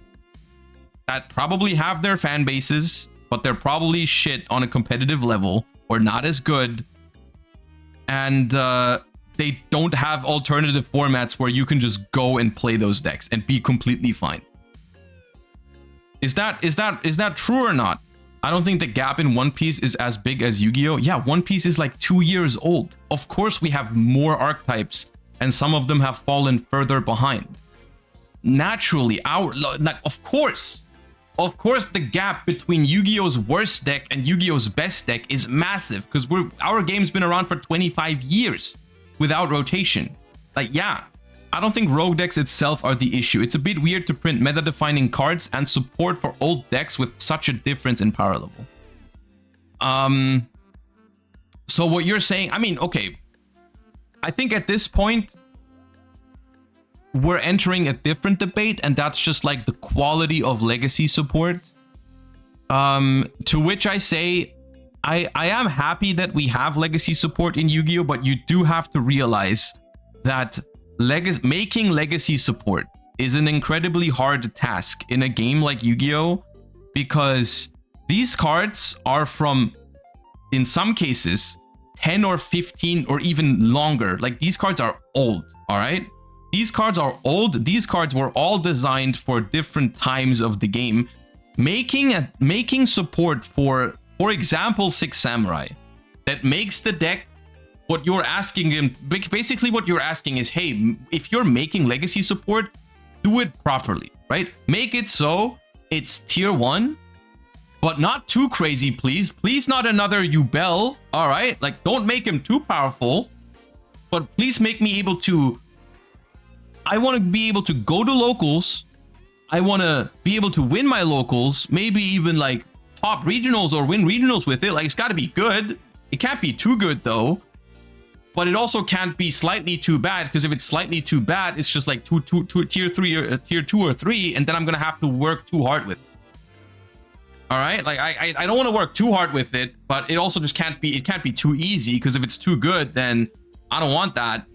that probably have their fan bases, but they're probably shit on a competitive level, or not as good, and they don't have alternative formats where you can just go and play those decks and be completely fine. Is that true or not? I don't think the gap in One Piece is as big as Yu-Gi-Oh. Yeah, One Piece is like 2 years old. Of course we have more archetypes, and some of them have fallen further behind. Naturally, of course the gap between Yu-Gi-Oh's worst deck and Yu-Gi-Oh's best deck is massive, because our game's been around for 25 years. Without rotation. Like, yeah, I don't think rogue decks itself are the issue. It's a bit weird to print meta-defining cards and support for old decks with such a difference in power level. So what you're saying, I mean, okay. I think at this point, we're entering a different debate, and that's just like the quality of legacy support. To which I say, I am happy that we have legacy support in Yu-Gi-Oh, but you do have to realize that making legacy support is an incredibly hard task in a game like Yu-Gi-Oh, because these cards are from, in some cases, 10 or 15 or even longer. Like, these cards are old, all right? These cards are old. These cards were all designed for different times of the game. Making support for example, Six Samurai, that makes the deck what you're asking him. Basically, what you're asking is, hey, if you're making legacy support, do it properly, right? Make it so it's tier 1, but not too crazy, please. Please, not another Yubel, all right? Like, don't make him too powerful, but please make me able to... I want to be able to go to locals. I want to be able to win my locals, maybe even like top regionals or win regionals with it. Like, it's got to be good. It can't be too good though, but it also can't be slightly too bad, because if it's slightly too bad, it's just like tier 3 or tier 2 or 3, and then I'm gonna have to work too hard with it. All right, like I don't want to work too hard with it, but it also just can't be, it can't be too easy, because if it's too good, then I don't want that.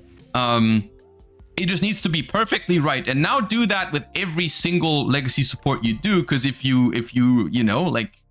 It just needs to be perfectly right. And now do that with every single legacy support you do, because if you you know, like,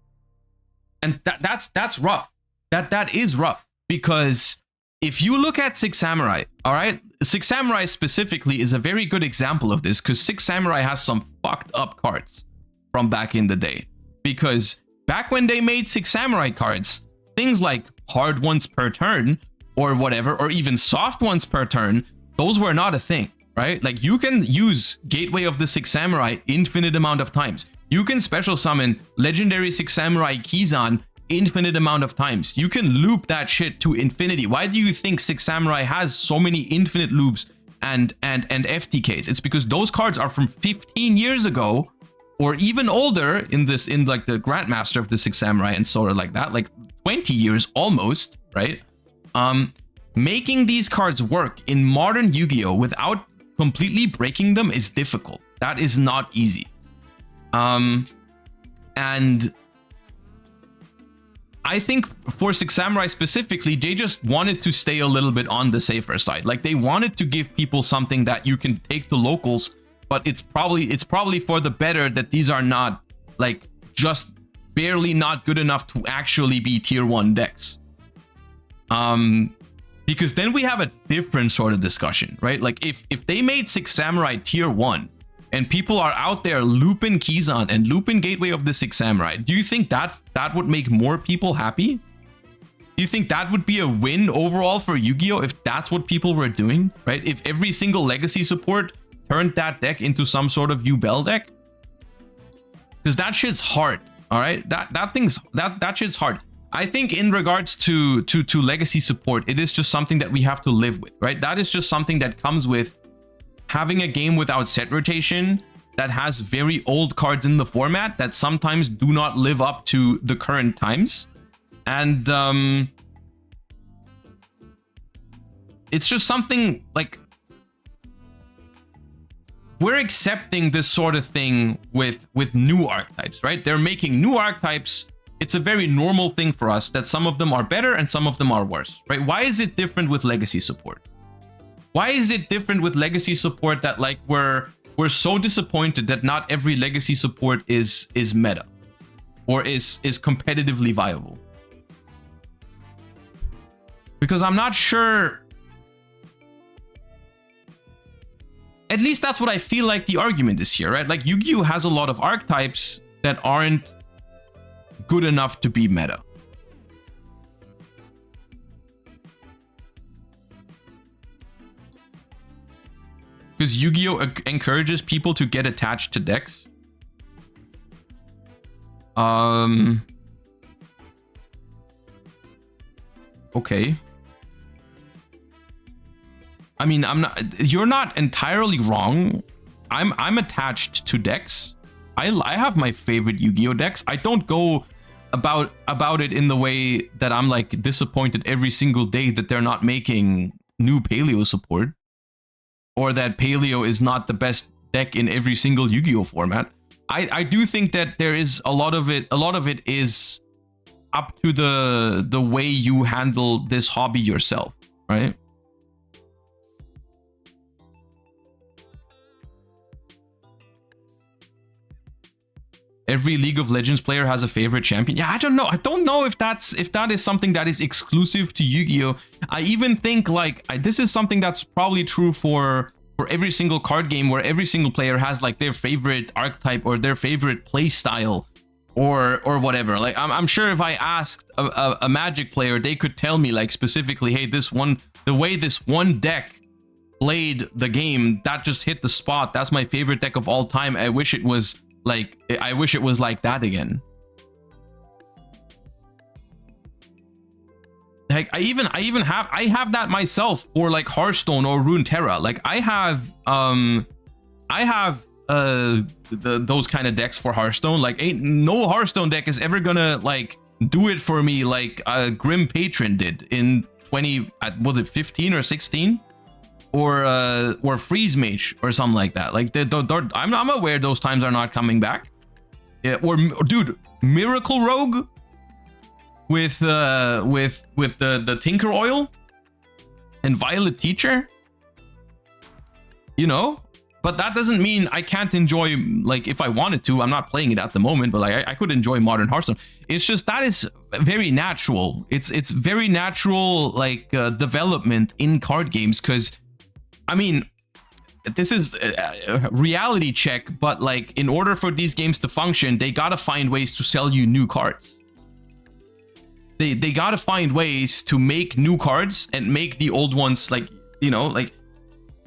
and that's rough. That is rough, because if you look at Six Samurai, all right, Six Samurai specifically is a very good example of this, because Six Samurai has some fucked up cards from back in the day. Because back when they made Six Samurai cards, things like hard ones per turn or whatever, or even soft ones per turn, those were not a thing, right? Like, you can use Gateway of the Six Samurai infinite amount of times. You can special summon Legendary Six Samurai Kizan infinite amount of times. You can loop that shit to infinity. Why do you think Six Samurai has so many infinite loops and FTKs? It's because those cards are from 15 years ago, or even older in like the Grandmaster of the Six Samurai and sort of like that, like 20 years almost, right? Making these cards work in modern Yu-Gi-Oh without completely breaking them is difficult. That is not easy. And I think for Six Samurai specifically, they just wanted to stay a little bit on the safer side. Like, they wanted to give people something that you can take to locals, but it's probably for the better that these are not, like, just barely not good enough to actually be tier 1 decks. Because then we have a different sort of discussion, right? Like, if they made Six Samurai tier 1 and people are out there looping Kizan and looping Gateway of the Six Samurai, do you think that would make more people happy? Do you think that would be a win overall for Yu-Gi-Oh if that's what people were doing, right? If every single legacy support turned that deck into some sort of Yubel deck? Because that shit's hard, all right? That shit's hard. I think in regards to legacy support, it is just something that we have to live with, right? That is just something that comes with having a game without set rotation, that has very old cards in the format that sometimes do not live up to the current times. And it's just something, like, we're accepting this sort of thing with new archetypes, right? They're making new archetypes. It's a very normal thing for us that some of them are better and some of them are worse, right? Why is it different with legacy support? Why is it different with legacy support that, like, we're so disappointed that not every legacy support is meta or is competitively viable? Because I'm not sure. At least that's what I feel like the argument is here, right? Like, Yu-Gi-Oh has a lot of archetypes that aren't good enough to be meta. Because Yu-Gi-Oh encourages people to get attached to decks. Okay. I mean, you're not entirely wrong. I'm attached to decks. I have my favorite Yu-Gi-Oh decks. I don't go about it in the way that I'm like disappointed every single day that they're not making new Paleo support, or that Paleo is not the best deck in every single Yu-Gi-Oh format. I do think that there is a lot of it is up to the way you handle this hobby yourself, right? Every League of Legends player has a favorite champion. Yeah, I don't know. I don't know if that is something that is exclusive to Yu-Gi-Oh. I even think like this is something that's probably true for every single card game, where every single player has like their favorite archetype or their favorite play style or whatever. Like I'm sure if I asked a Magic player, they could tell me like specifically, hey, the way this one deck played the game, that just hit the spot. That's my favorite deck of all time. I wish it was like that again. Like I have that myself for like Hearthstone or Runeterra. Like I have those kind of decks for Hearthstone. Like ain't no Hearthstone deck is ever gonna like do it for me like Grim Patron did in 15 or 16, or Freeze Mage or something like that. Like I'm aware those times are not coming back. Yeah, or dude, Miracle Rogue with the Tinker Oil and Violet Teacher, you know. But that doesn't mean I can't enjoy, like, if I wanted to. I'm not playing it at the moment, but like I could enjoy modern Hearthstone. It's just that is very natural. It's very natural, like development in card games. Because I mean, this is a reality check, but like in order for these games to function, they gotta find ways to sell you new cards. They gotta find ways to make new cards and make the old ones, like, you know, like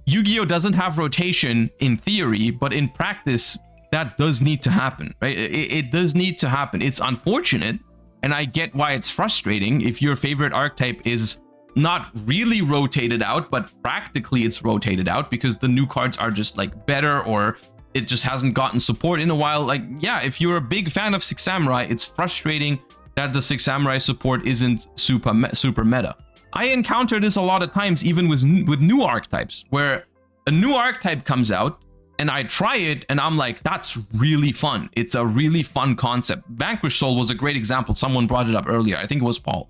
Yu-Gi-Oh doesn't have rotation in theory, but in practice that does need to happen, right? It does need to happen. It's unfortunate, and I get why it's frustrating if your favorite archetype is not really rotated out, but practically it's rotated out because the new cards are just like better, or it just hasn't gotten support in a while. Like, yeah, if you're a big fan of Six Samurai, it's frustrating that the Six Samurai support isn't super meta. I encounter this a lot of times, even with new archetypes, where a new archetype comes out and I try it and I'm like, that's really fun. It's a really fun concept. Vanquish Soul was a great example. Someone brought it up earlier. I think it was Paul.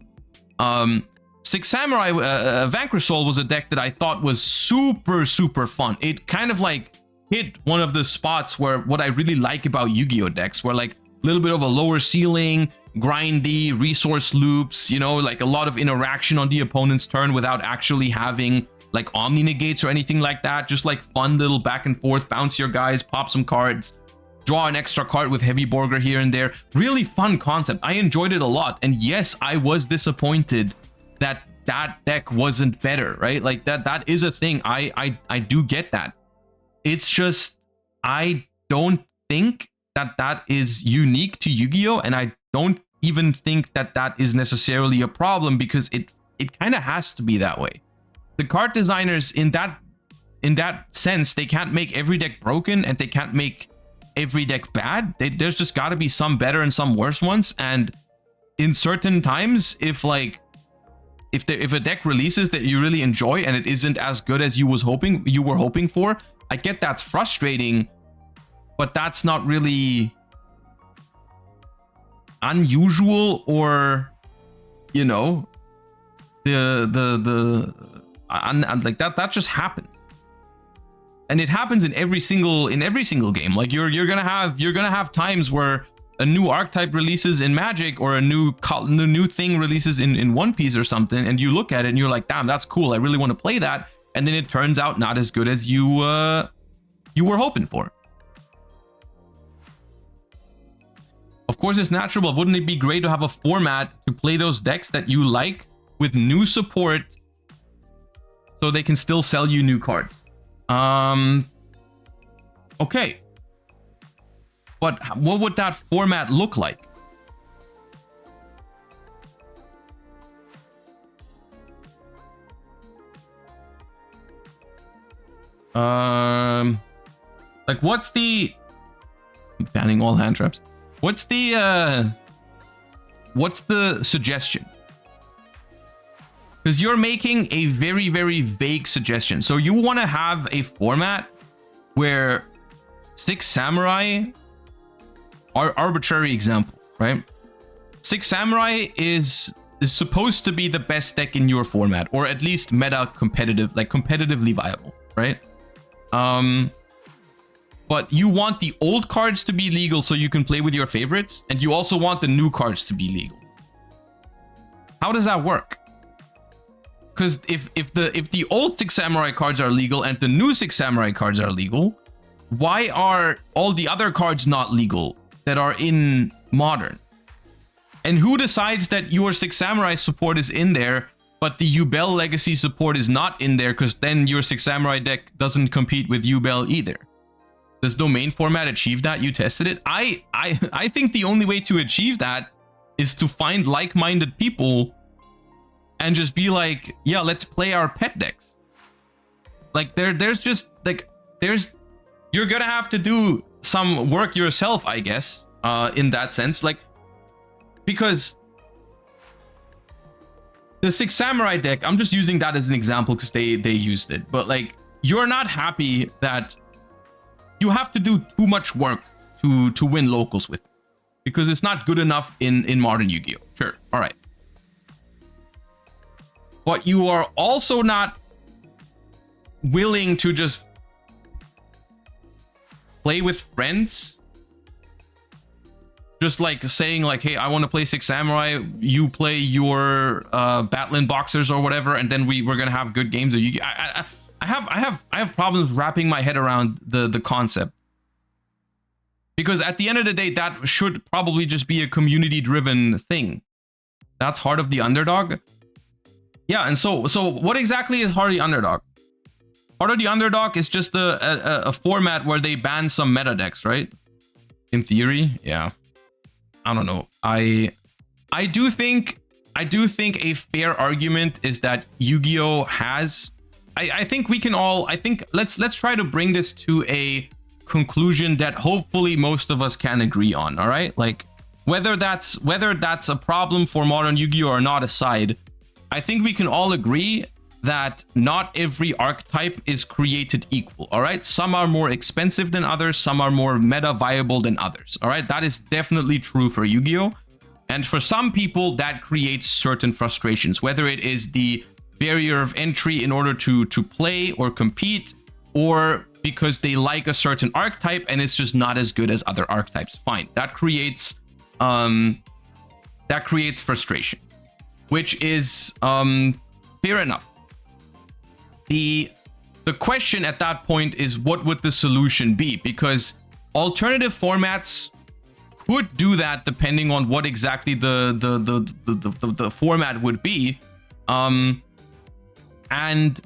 Six Samurai, Vanquish Soul was a deck that I thought was super fun. It kind of like hit one of the spots where what I really like about Yu-Gi-Oh decks, where like a little bit of a lower ceiling, grindy resource loops, you know, like a lot of interaction on the opponent's turn without actually having like omni negates or anything like that. Just like fun little back and forth, bounce your guys, pop some cards, draw an extra card with Heavy Borger here and there. Really fun concept. I enjoyed it a lot. And yes, I was disappointed that that deck wasn't better, right? Like that is a thing. I do get that. It's just, I don't think that is unique to Yu-Gi-Oh, and I don't even think that is necessarily a problem, because it kind of has to be that way. The card designers in that sense, they can't make every deck broken and they can't make every deck bad. There's just got to be some better and some worse ones. And in certain times, if a deck releases that you really enjoy and it isn't as good as you were hoping for, I get that's frustrating, but that's not really unusual, or, you know, like that just happens. And it happens in every single game. Like you're gonna have times where a new archetype releases in Magic, or a new thing releases in One Piece or something, and you look at it and you're like, damn, that's cool, I really want to play that, and then it turns out not as good as you were hoping for. Of course, it's natural, but wouldn't it be great to have a format to play those decks that you like with new support, so they can still sell you new cards? Okay. But what would that format look like? Like what's the... banning all hand traps. What's the what's the suggestion? Because you're making a very, very vague suggestion. So you want to have a format where 6 Samurai are arbitrary example, right? 6 Samurai is supposed to be the best deck in your format, or at least meta competitive, like competitively viable, right? But you want the old cards to be legal so you can play with your favorites, and you also want the new cards to be legal. How does that work? Because if the old 6 Samurai cards are legal and the new 6 Samurai cards are legal, why are all the other cards not legal that are in Modern? And who decides that your 6 Samurai support is in there, but the Yubel Legacy support is not in there, because then your 6 Samurai deck doesn't compete with Yubel either? Does domain format achieve that? You tested it? I think the only way to achieve that is to find like-minded people and just be like, yeah, let's play our pet decks. Like there's just like, you're gonna have to do some work yourself, I guess, in that sense. Like, because the 6 Samurai deck, I'm just using that as an example because they used it. But like, you're not happy that you have to do too much work to win locals with it, because it's not good enough in Modern Yu-Gi-Oh. Sure, all right. But you are also not willing to just play with friends. Just like saying like, hey, I want to play 6 Samurai, you play your Batlin Boxers or whatever, and then we're gonna have good games of Yu-Gi-Oh. I have problems wrapping my head around the concept. Because at the end of the day, that should probably just be a community-driven thing. That's Heart of the Underdog. Yeah, and so what exactly is Heart of the Underdog? Heart of the Underdog is just a format where they ban some meta decks, right? In theory, yeah. I don't know. I do think a fair argument is that Yu-Gi-Oh has. I think we can all. I think let's try to bring this to a conclusion that hopefully most of us can agree on. All right, like whether that's a problem for Modern Yu-Gi-Oh or not aside, I think we can all agree that not every archetype is created equal. All right, some are more expensive than others, some are more meta viable than others. All right, that is definitely true for Yu-Gi-Oh, and for some people that creates certain frustrations, whether it is the barrier of entry in order to play or compete, or because they like a certain archetype and it's just not as good as other archetypes. Fine, that creates frustration, which is fair enough. The question at that point is, what would the solution be? Because alternative formats could do that depending on what exactly the format would be. And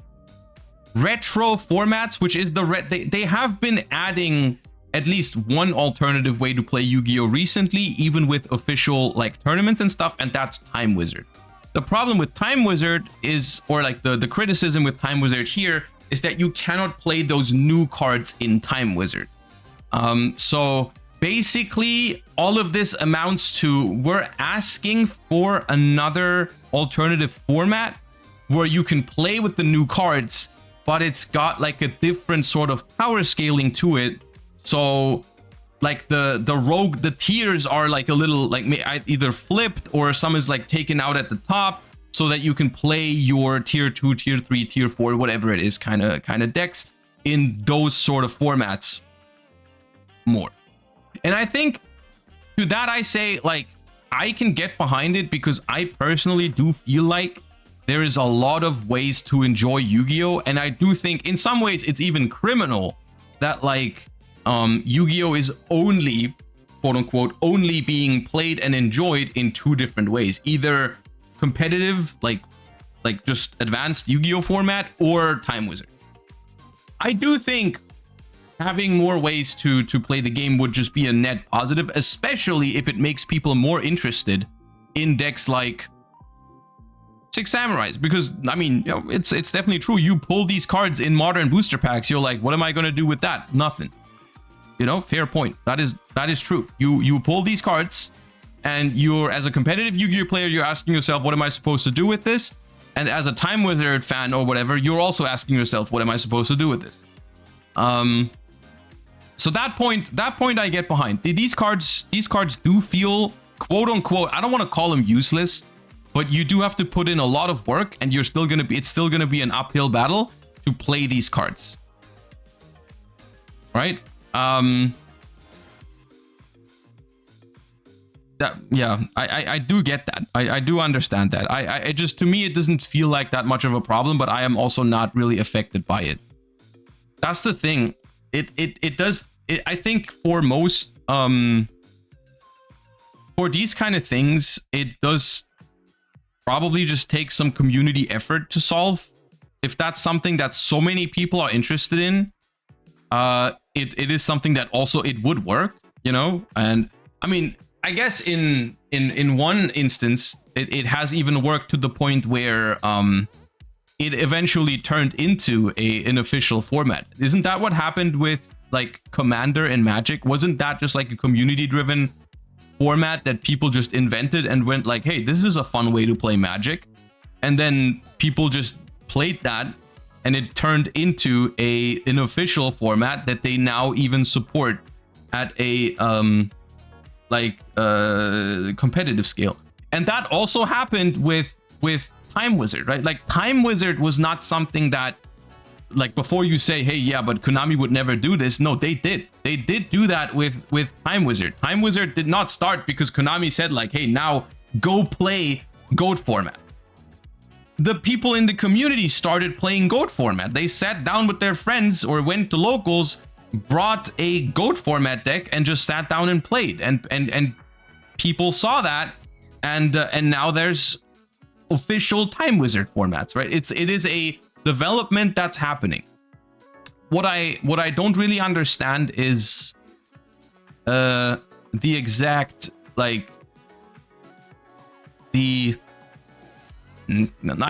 retro formats, which is they have been adding at least one alternative way to play Yu-Gi-Oh recently, even with official like tournaments and stuff, and that's Time Wizard. The problem with Time Wizard is, or like the criticism with Time Wizard here, is that you cannot play those new cards in Time Wizard. So basically all of this amounts to, we're asking for another alternative format where you can play with the new cards, but it's got like a different sort of power scaling to it. So like the tiers are like a little like either flipped, or some is like taken out at the top so that you can play your tier 2, tier 3, tier 4, whatever it is kind of decks in those sort of formats more. And I think to that I say, like, I can get behind it, because I personally do feel like there is a lot of ways to enjoy Yu-Gi-Oh, and I do think in some ways it's even criminal that like Yu-Gi-Oh is only, quote unquote, only being played and enjoyed in 2 different ways, either competitive, like just advanced Yu-Gi-Oh format, or Time Wizard. I do think having more ways to play the game would just be a net positive, especially if it makes people more interested in decks like 6 Samurais, because I mean, you know, it's definitely true. You pull these cards in modern booster packs, you're like, what am I going to do with that? Nothing. You know, fair point. That is true. You pull these cards and you're, as a competitive Yu-Gi-Oh player, you're asking yourself, what am I supposed to do with this? And as a Time Wizard fan or whatever, you're also asking yourself, what am I supposed to do with this? So that point I get behind. These cards do feel, quote unquote, I don't want to call them useless, but you do have to put in a lot of work, and it's still gonna be an uphill battle to play these cards. Right? I do get that. I do understand that. I just, to me, it doesn't feel like that much of a problem, but I am also not really affected by it. That's the thing. It does. I think for most, for these kind of things, it does probably just take some community effort to solve. If that's something that so many people are interested in, it is something that also it would work, you know? And I mean, I guess in one instance, it has even worked to the point where it eventually turned into an official format. Isn't that what happened with like Commander and Magic? Wasn't that just like a community-driven format that people just invented and went like, hey, this is a fun way to play Magic? And then people just played that, and it turned into an official format that they now even support at a competitive scale. And that also happened with Time Wizard, right? Like Time Wizard was not something that, like, before you say, hey, yeah, but Konami would never do this. No, they did do that with Time Wizard. Time Wizard did not start because Konami said like, hey, now go play GOAT format. The people in the community started playing GOAT format. They sat down with their friends or went to locals, brought a GOAT format deck, and just sat down and played. And people saw that, and now there's official Time Wizard formats, right? It is a development that's happening. What I don't really understand is the exact, like, I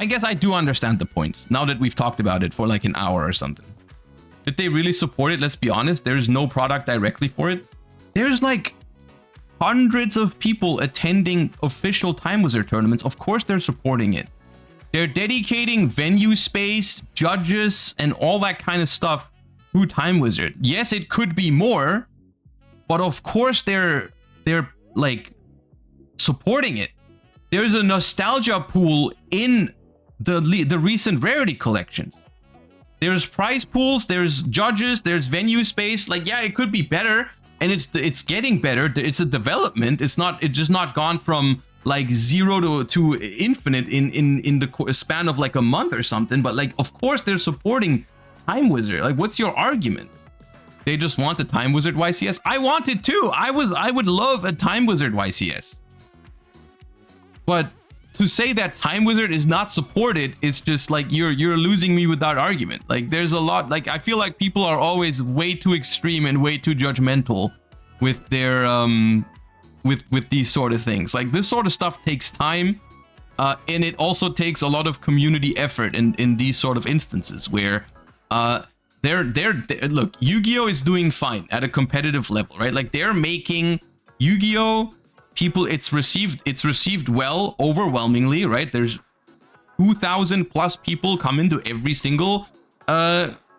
guess I do understand the points now that we've talked about it for like an hour or something. Did they really support it? Let's be honest, there's no product directly for it. There's like hundreds of people attending official Time Wizard tournaments. Of course they're supporting it. They're dedicating venue space, judges, and all that kind of stuff to Time Wizard. Yes, it could be more, but of course they're like supporting it. There's a nostalgia pool in the recent rarity collections. There's prize pools, there's judges, there's venue space. Like, yeah, it could be better, and it's getting better. It's a development. It's just not gone from like 0 to infinite in the span of like a month or something. But like, of course they're supporting Time Wizard. Like, what's your argument? They just want a Time Wizard YCS. I want it too. I would love a Time Wizard YCS. But to say that Time Wizard is not supported, it's just like you're losing me with that argument. Like, there's a lot, like, I feel like people are always way too extreme and way too judgmental with their with these sort of things. Like, this sort of stuff takes time, and it also takes a lot of community effort in these sort of instances where they're look, Yu-Gi-Oh is doing fine at a competitive level, right? Like, they're making Yu-Gi-Oh, people, it's received well overwhelmingly, right? There's 2,000 plus people come into every single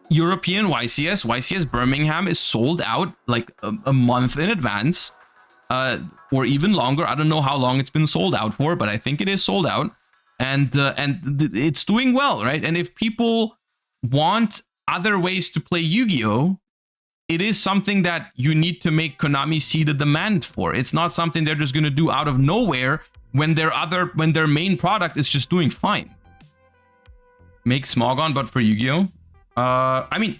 European YCS. YCS Birmingham is sold out like a month in advance, or even longer. I don't know how long it's been sold out for, but I think it is sold out, and it's doing well, right? And if people want other ways to play Yu-Gi-Oh, it is something that you need to make Konami see the demand for. It's not something they're just going to do out of nowhere when their main product is just doing fine. Make Smogon, but for Yu-Gi-Oh. I mean,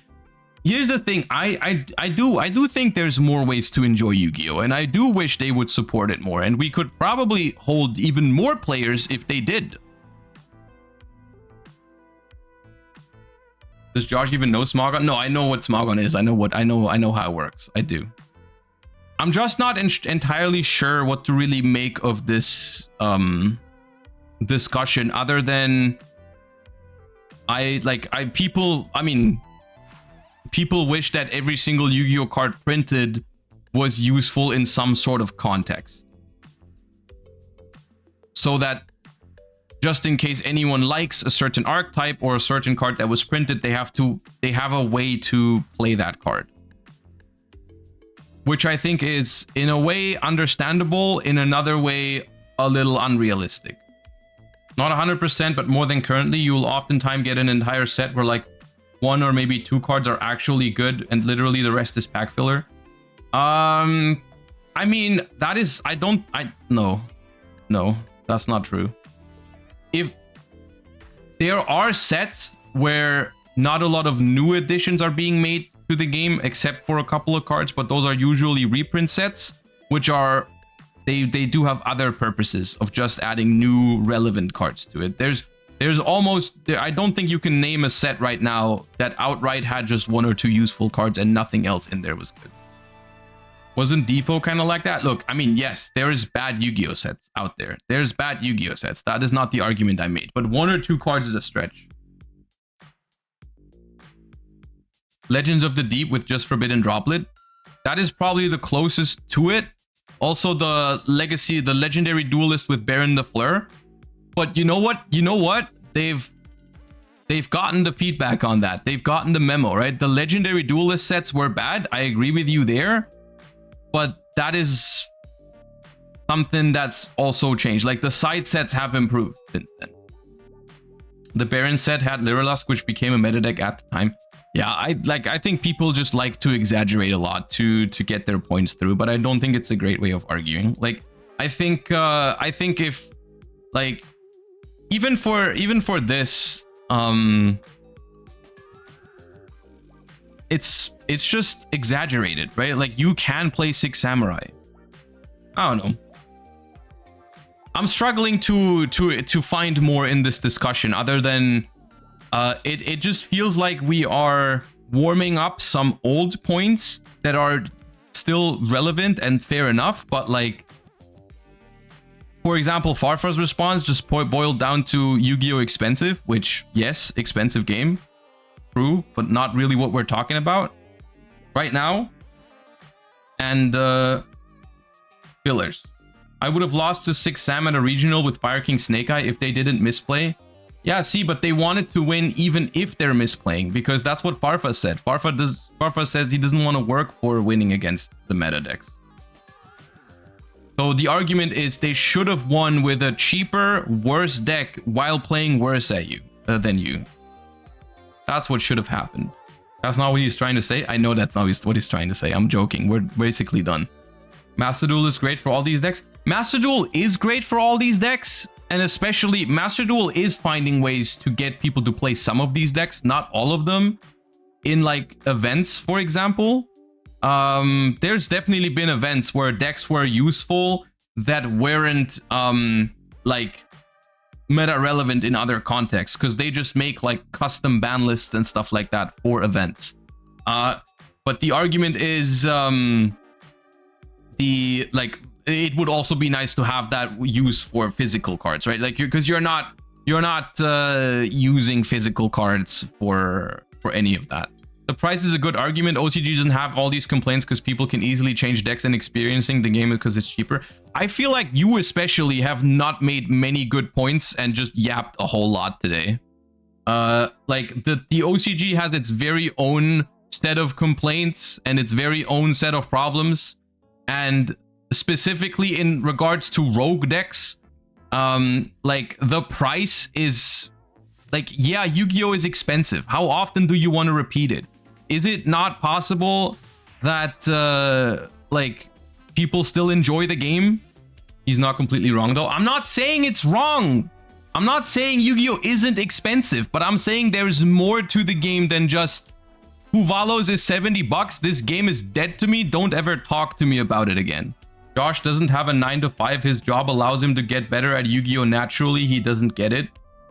here's the thing. I do think there's more ways to enjoy Yu-Gi-Oh, and I do wish they would support it more, and we could probably hold even more players if they did. Does Josh even know Smogon? No, I know what Smogon is. I know how it works. I do. I'm just not entirely sure what to really make of this discussion, other than people wish that every single Yu-Gi-Oh card printed was useful in some sort of context. so that just in case anyone likes a certain archetype or a certain card that was printed, they have a way to play that card. Which I think is, in a way, understandable, in another way, a little unrealistic. Not 100%, but more than currently. You will oftentimes get an entire set where like 1 or maybe 2 cards are actually good, and literally the rest is pack filler. I mean, that is, no, that's not true. If there are sets where not a lot of new additions are being made to the game, except for a couple of cards, but those are usually reprint sets, which are, they do have other purposes of just adding new relevant cards to it. There's almost, I don't think you can name a set right now that outright had just 1 or 2 useful cards and nothing else in there was good. Wasn't Defo kind of like that? Look, I mean, yes, there is bad Yu-Gi-Oh sets out there. There's bad Yu-Gi-Oh sets. That is not the argument I made. But 1 or 2 cards is a stretch. Legends of the Deep with just Forbidden Droplet. That is probably the closest to it. Also, the Legendary Duelist with Baron the Fleur. But you know what? They've gotten the feedback on that. They've gotten the memo, right? The Legendary Duelist sets were bad. I agree with you there. But that is something that's also changed. Like, the side sets have improved since then. The Baron set had Lyrilusk, which became a meta deck at the time. Yeah, I think people just like to exaggerate a lot to get their points through, but I don't think it's a great way of arguing. Like, I think if, like, even for this, it's just exaggerated, right? Like, you can play 6 Samurai. I don't know. I'm struggling to find more in this discussion other than it just feels like we are warming up some old points that are still relevant and fair enough, but like, for example, Farfa's response just boiled down to Yu-Gi-Oh expensive, which, yes, expensive game, true, but not really what we're talking about right now. And fillers. I would have lost to 6 Sam at a regional with Fire King Snake Eye if they didn't misplay. Yeah, see, but they wanted to win even if they're misplaying, because that's what Farfa said. Farfa says he doesn't want to work for winning against the meta decks. So the argument is they should have won with a cheaper, worse deck while playing worse at you than you. That's what should have happened. That's not what he's trying to say. I know that's not what he's trying to say. I'm joking. We're basically done. Master Duel is great for all these decks. Master Duel is great for all these decks. And especially, Master Duel is finding ways to get people to play some of these decks, not all of them, in like events, for example. There's definitely been events where decks were useful that weren't like meta relevant in other contexts, because they just make like custom ban lists and stuff like that for events. But the argument is it would also be nice to have that use for physical cards, right? Like, because you're not using physical cards for any of that. The price is a good argument. OCG doesn't have all these complaints because people can easily change decks and experiencing the game because it's cheaper. I feel like you especially have not made many good points and just yapped a whole lot today. Like the OCG has its very own set of complaints and its very own set of problems, and specifically in regards to rogue decks, like the price is like, yeah, Yu-Gi-Oh is expensive. How often do you want to repeat it? Is it not possible that like people still enjoy the game? He's not completely wrong though. I'm not saying it's wrong. I'm not saying Yu-Gi-Oh isn't expensive, but I'm saying there's more to the game than just Huvalos is $70. This game is dead to me. Don't ever talk to me about it again. Josh doesn't have a 9 to 5. His job allows him to get better at Yu-Gi-Oh naturally. He doesn't get it.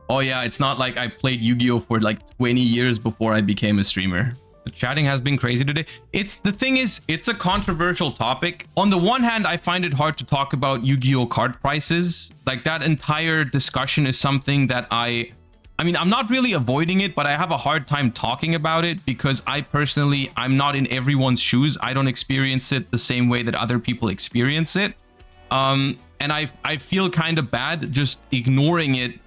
Oh yeah, it's not like I played Yu-Gi-Oh for like 20 years before I became a streamer. The chatting has been crazy today. The thing is, it's a controversial topic. On the one hand, I find it hard to talk about Yu-Gi-Oh card prices. Like, that entire discussion is something that I mean, I'm not really avoiding it, but I have a hard time talking about it because I'm not in everyone's shoes. I don't experience it the same way that other people experience it. And I feel kind of bad just ignoring it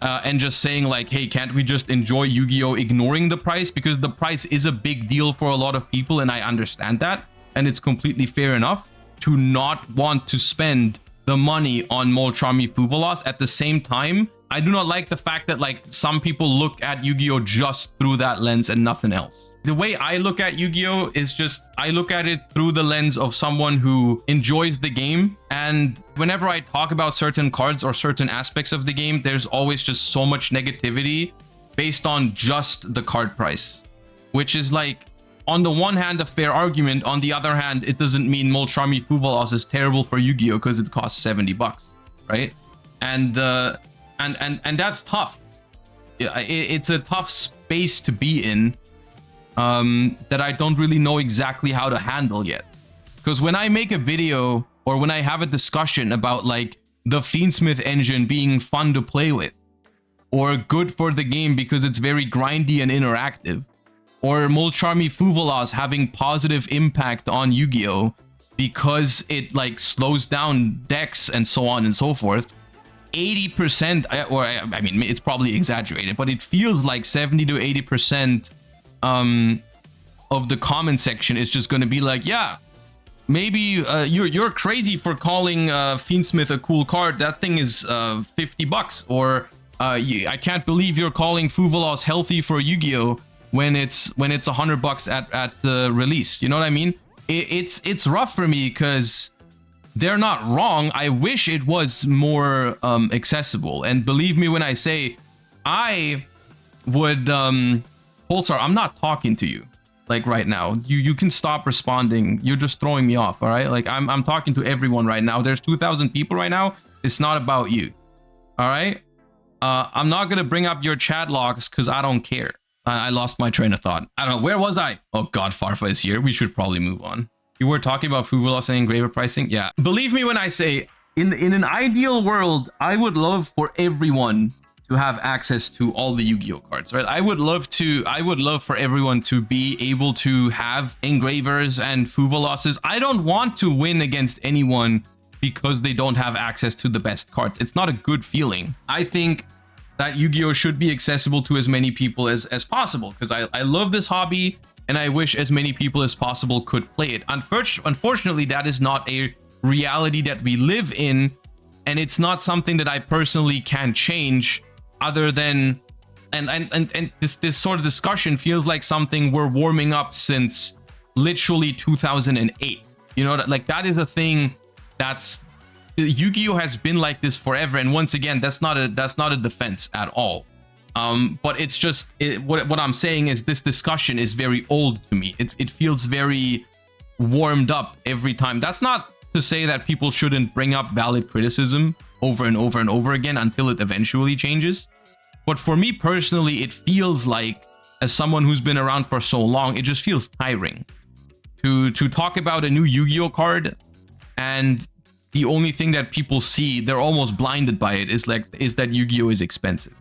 and just saying like, hey, can't we just enjoy Yu-Gi-Oh ignoring the price? Because the price is a big deal for a lot of people, and I understand that, and it's completely fair enough to not want to spend the money on Molchami Fuvalos. At the same time, I do not like the fact that like some people look at Yu-Gi-Oh just through that lens and nothing else. The way I look at Yu-Gi-Oh is just, I look at it through the lens of someone who enjoys the game. And whenever I talk about certain cards or certain aspects of the game, there's always just so much negativity based on just the card price, which is like, on the one hand, a fair argument. On the other hand, it doesn't mean Molchami Fuvalos is terrible for Yu-Gi-Oh because it costs $70, right? And that's tough. It's a tough space to be in. That I don't really know exactly how to handle yet. Because when I make a video or when I have a discussion about like the Fiendsmith engine being fun to play with, or good for the game because it's very grindy and interactive, or Molchami Fuvalos having positive impact on Yu-Gi-Oh because it like slows down decks and so on and so forth, 80%, or I mean, it's probably exaggerated, but it feels like 70 to 80% of the comment section is just going to be like, yeah, maybe you're crazy for calling Fiendsmith a cool card. That thing is $50, or I can't believe you're calling Fuvalos healthy for Yu-Gi-Oh when it's $100 at release. You know what I mean? It's rough for me because they're not wrong. I wish it was more accessible, and believe me when I say I would Pulsar, I'm not talking to you like right now. You can stop responding. You're just throwing me off. All right, like I'm talking to everyone right now. There's 2,000 people right now. It's not about you. All right, I'm not gonna bring up your chat logs because I don't care. I lost my train of thought. I don't know, where was I? Oh god, Farfa is here. We should probably move on. You were talking about Fuvalos and engraver pricing. Yeah, believe me when I say in an ideal world, I would love for everyone to have access to all the Yu-Gi-Oh cards, right? I would love for everyone to be able to have engravers and Fuvaloses. I don't want to win against anyone because they don't have access to the best cards. It's not a good feeling. I think that Yu-Gi-Oh should be accessible to as many people as possible, because I love this hobby and I wish as many people as possible could play it. Unfortunately, that is not a reality that we live in, and it's not something that I personally can change, other than and this sort of discussion feels like something we're warming up since literally 2008. You know, that is a thing that's Yu-Gi-Oh has been like this forever, and once again, that's not a defense at all. But it's just what I'm saying is this discussion is very old to me. It feels very warmed up every time. That's not to say that people shouldn't bring up valid criticism over and over and over again until it eventually changes. But for me personally, it feels like, as someone who's been around for so long, it just feels tiring to talk about a new Yu-Gi-Oh card, and the only thing that people see, they're almost blinded by it, is that Yu-Gi-Oh is expensive.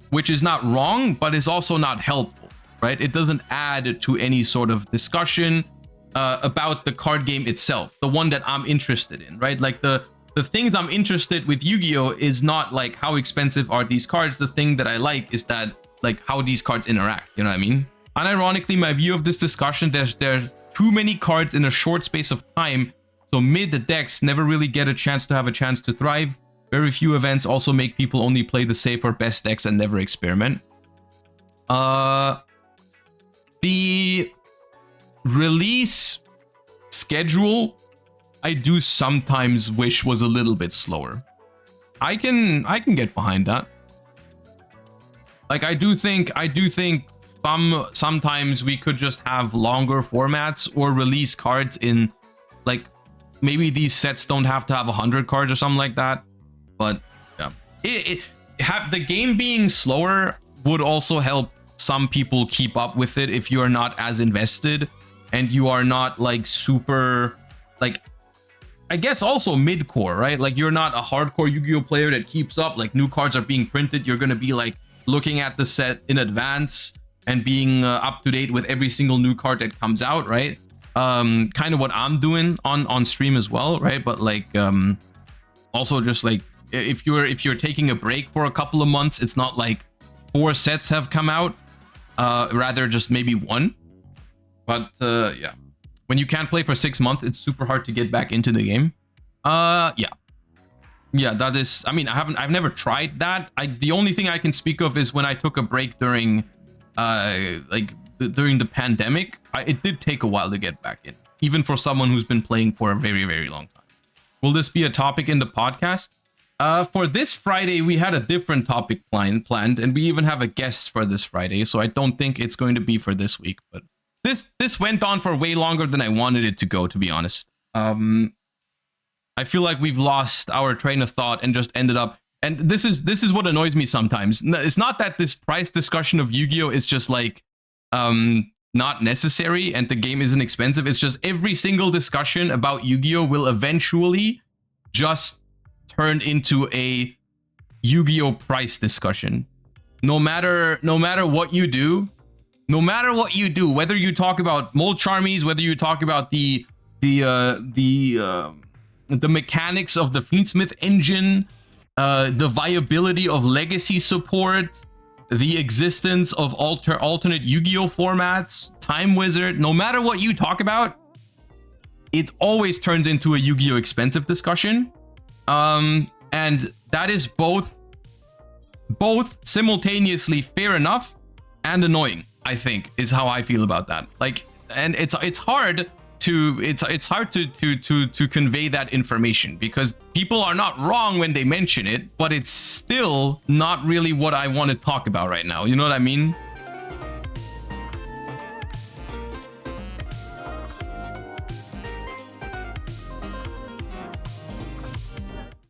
Which is not wrong, but is also not helpful, right? It doesn't add to any sort of discussion about the card game itself, the one that I'm interested in, right? Like the things I'm interested with Yu-Gi-Oh is not like how expensive are these cards. The thing that I like is that like how these cards interact, you know what I mean? Unironically, my view of this discussion, there's too many cards in a short space of time, so mid decks never really get a chance to have a chance to thrive. Very few events also make people only play the safe or best decks and never experiment. The release schedule, I do sometimes wish was a little bit slower. I can get behind that. Like I do think sometimes we could just have longer formats or release cards in, like, maybe these sets don't have to have 100 cards or something like that. But yeah, the game being slower would also help some people keep up with it if you are not as invested and you are not like super, like, I guess also mid-core, right? Like you're not a hardcore Yu-Gi-Oh player that keeps up. Like new cards are being printed, you're gonna be like looking at the set in advance and being up to date with every single new card that comes out, right? kind of what I'm doing on stream as well, right? But like also just like if you're taking a break for a couple of months, it's not like 4 sets have come out, rather just maybe 1. But yeah, when you can't play for 6 months, it's super hard to get back into the game. Yeah, that is, I mean, I've never tried that. The only thing I can speak of is when I took a break during during the pandemic. It did take a while to get back in, even for someone who's been playing for a very, very long time. Will this be a topic in the podcast? For this Friday, we had a different topic planned, and we even have a guest for this Friday, so I don't think it's going to be for this week. But this went on for way longer than I wanted it to go, to be honest. I feel like we've lost our train of thought and just ended up, and this is what annoys me sometimes. It's not that this price discussion of Yu-Gi-Oh is just like not necessary and the game isn't expensive. It's just every single discussion about Yu-Gi-Oh will eventually just turn into a Yu-Gi-Oh price discussion. No matter what you do, whether you talk about mold charmies, whether you talk about the mechanics of the Fiendsmith engine, the viability of legacy support, the existence of alternate Yu-Gi-Oh formats, Time Wizard, no matter what you talk about, it always turns into a Yu-Gi-Oh expensive discussion. And that is both simultaneously fair enough and annoying, I think, is how I feel about that. Like, and it's hard to convey that information because people are not wrong when they mention it, but it's still not really what I want to talk about right now. You know what I mean?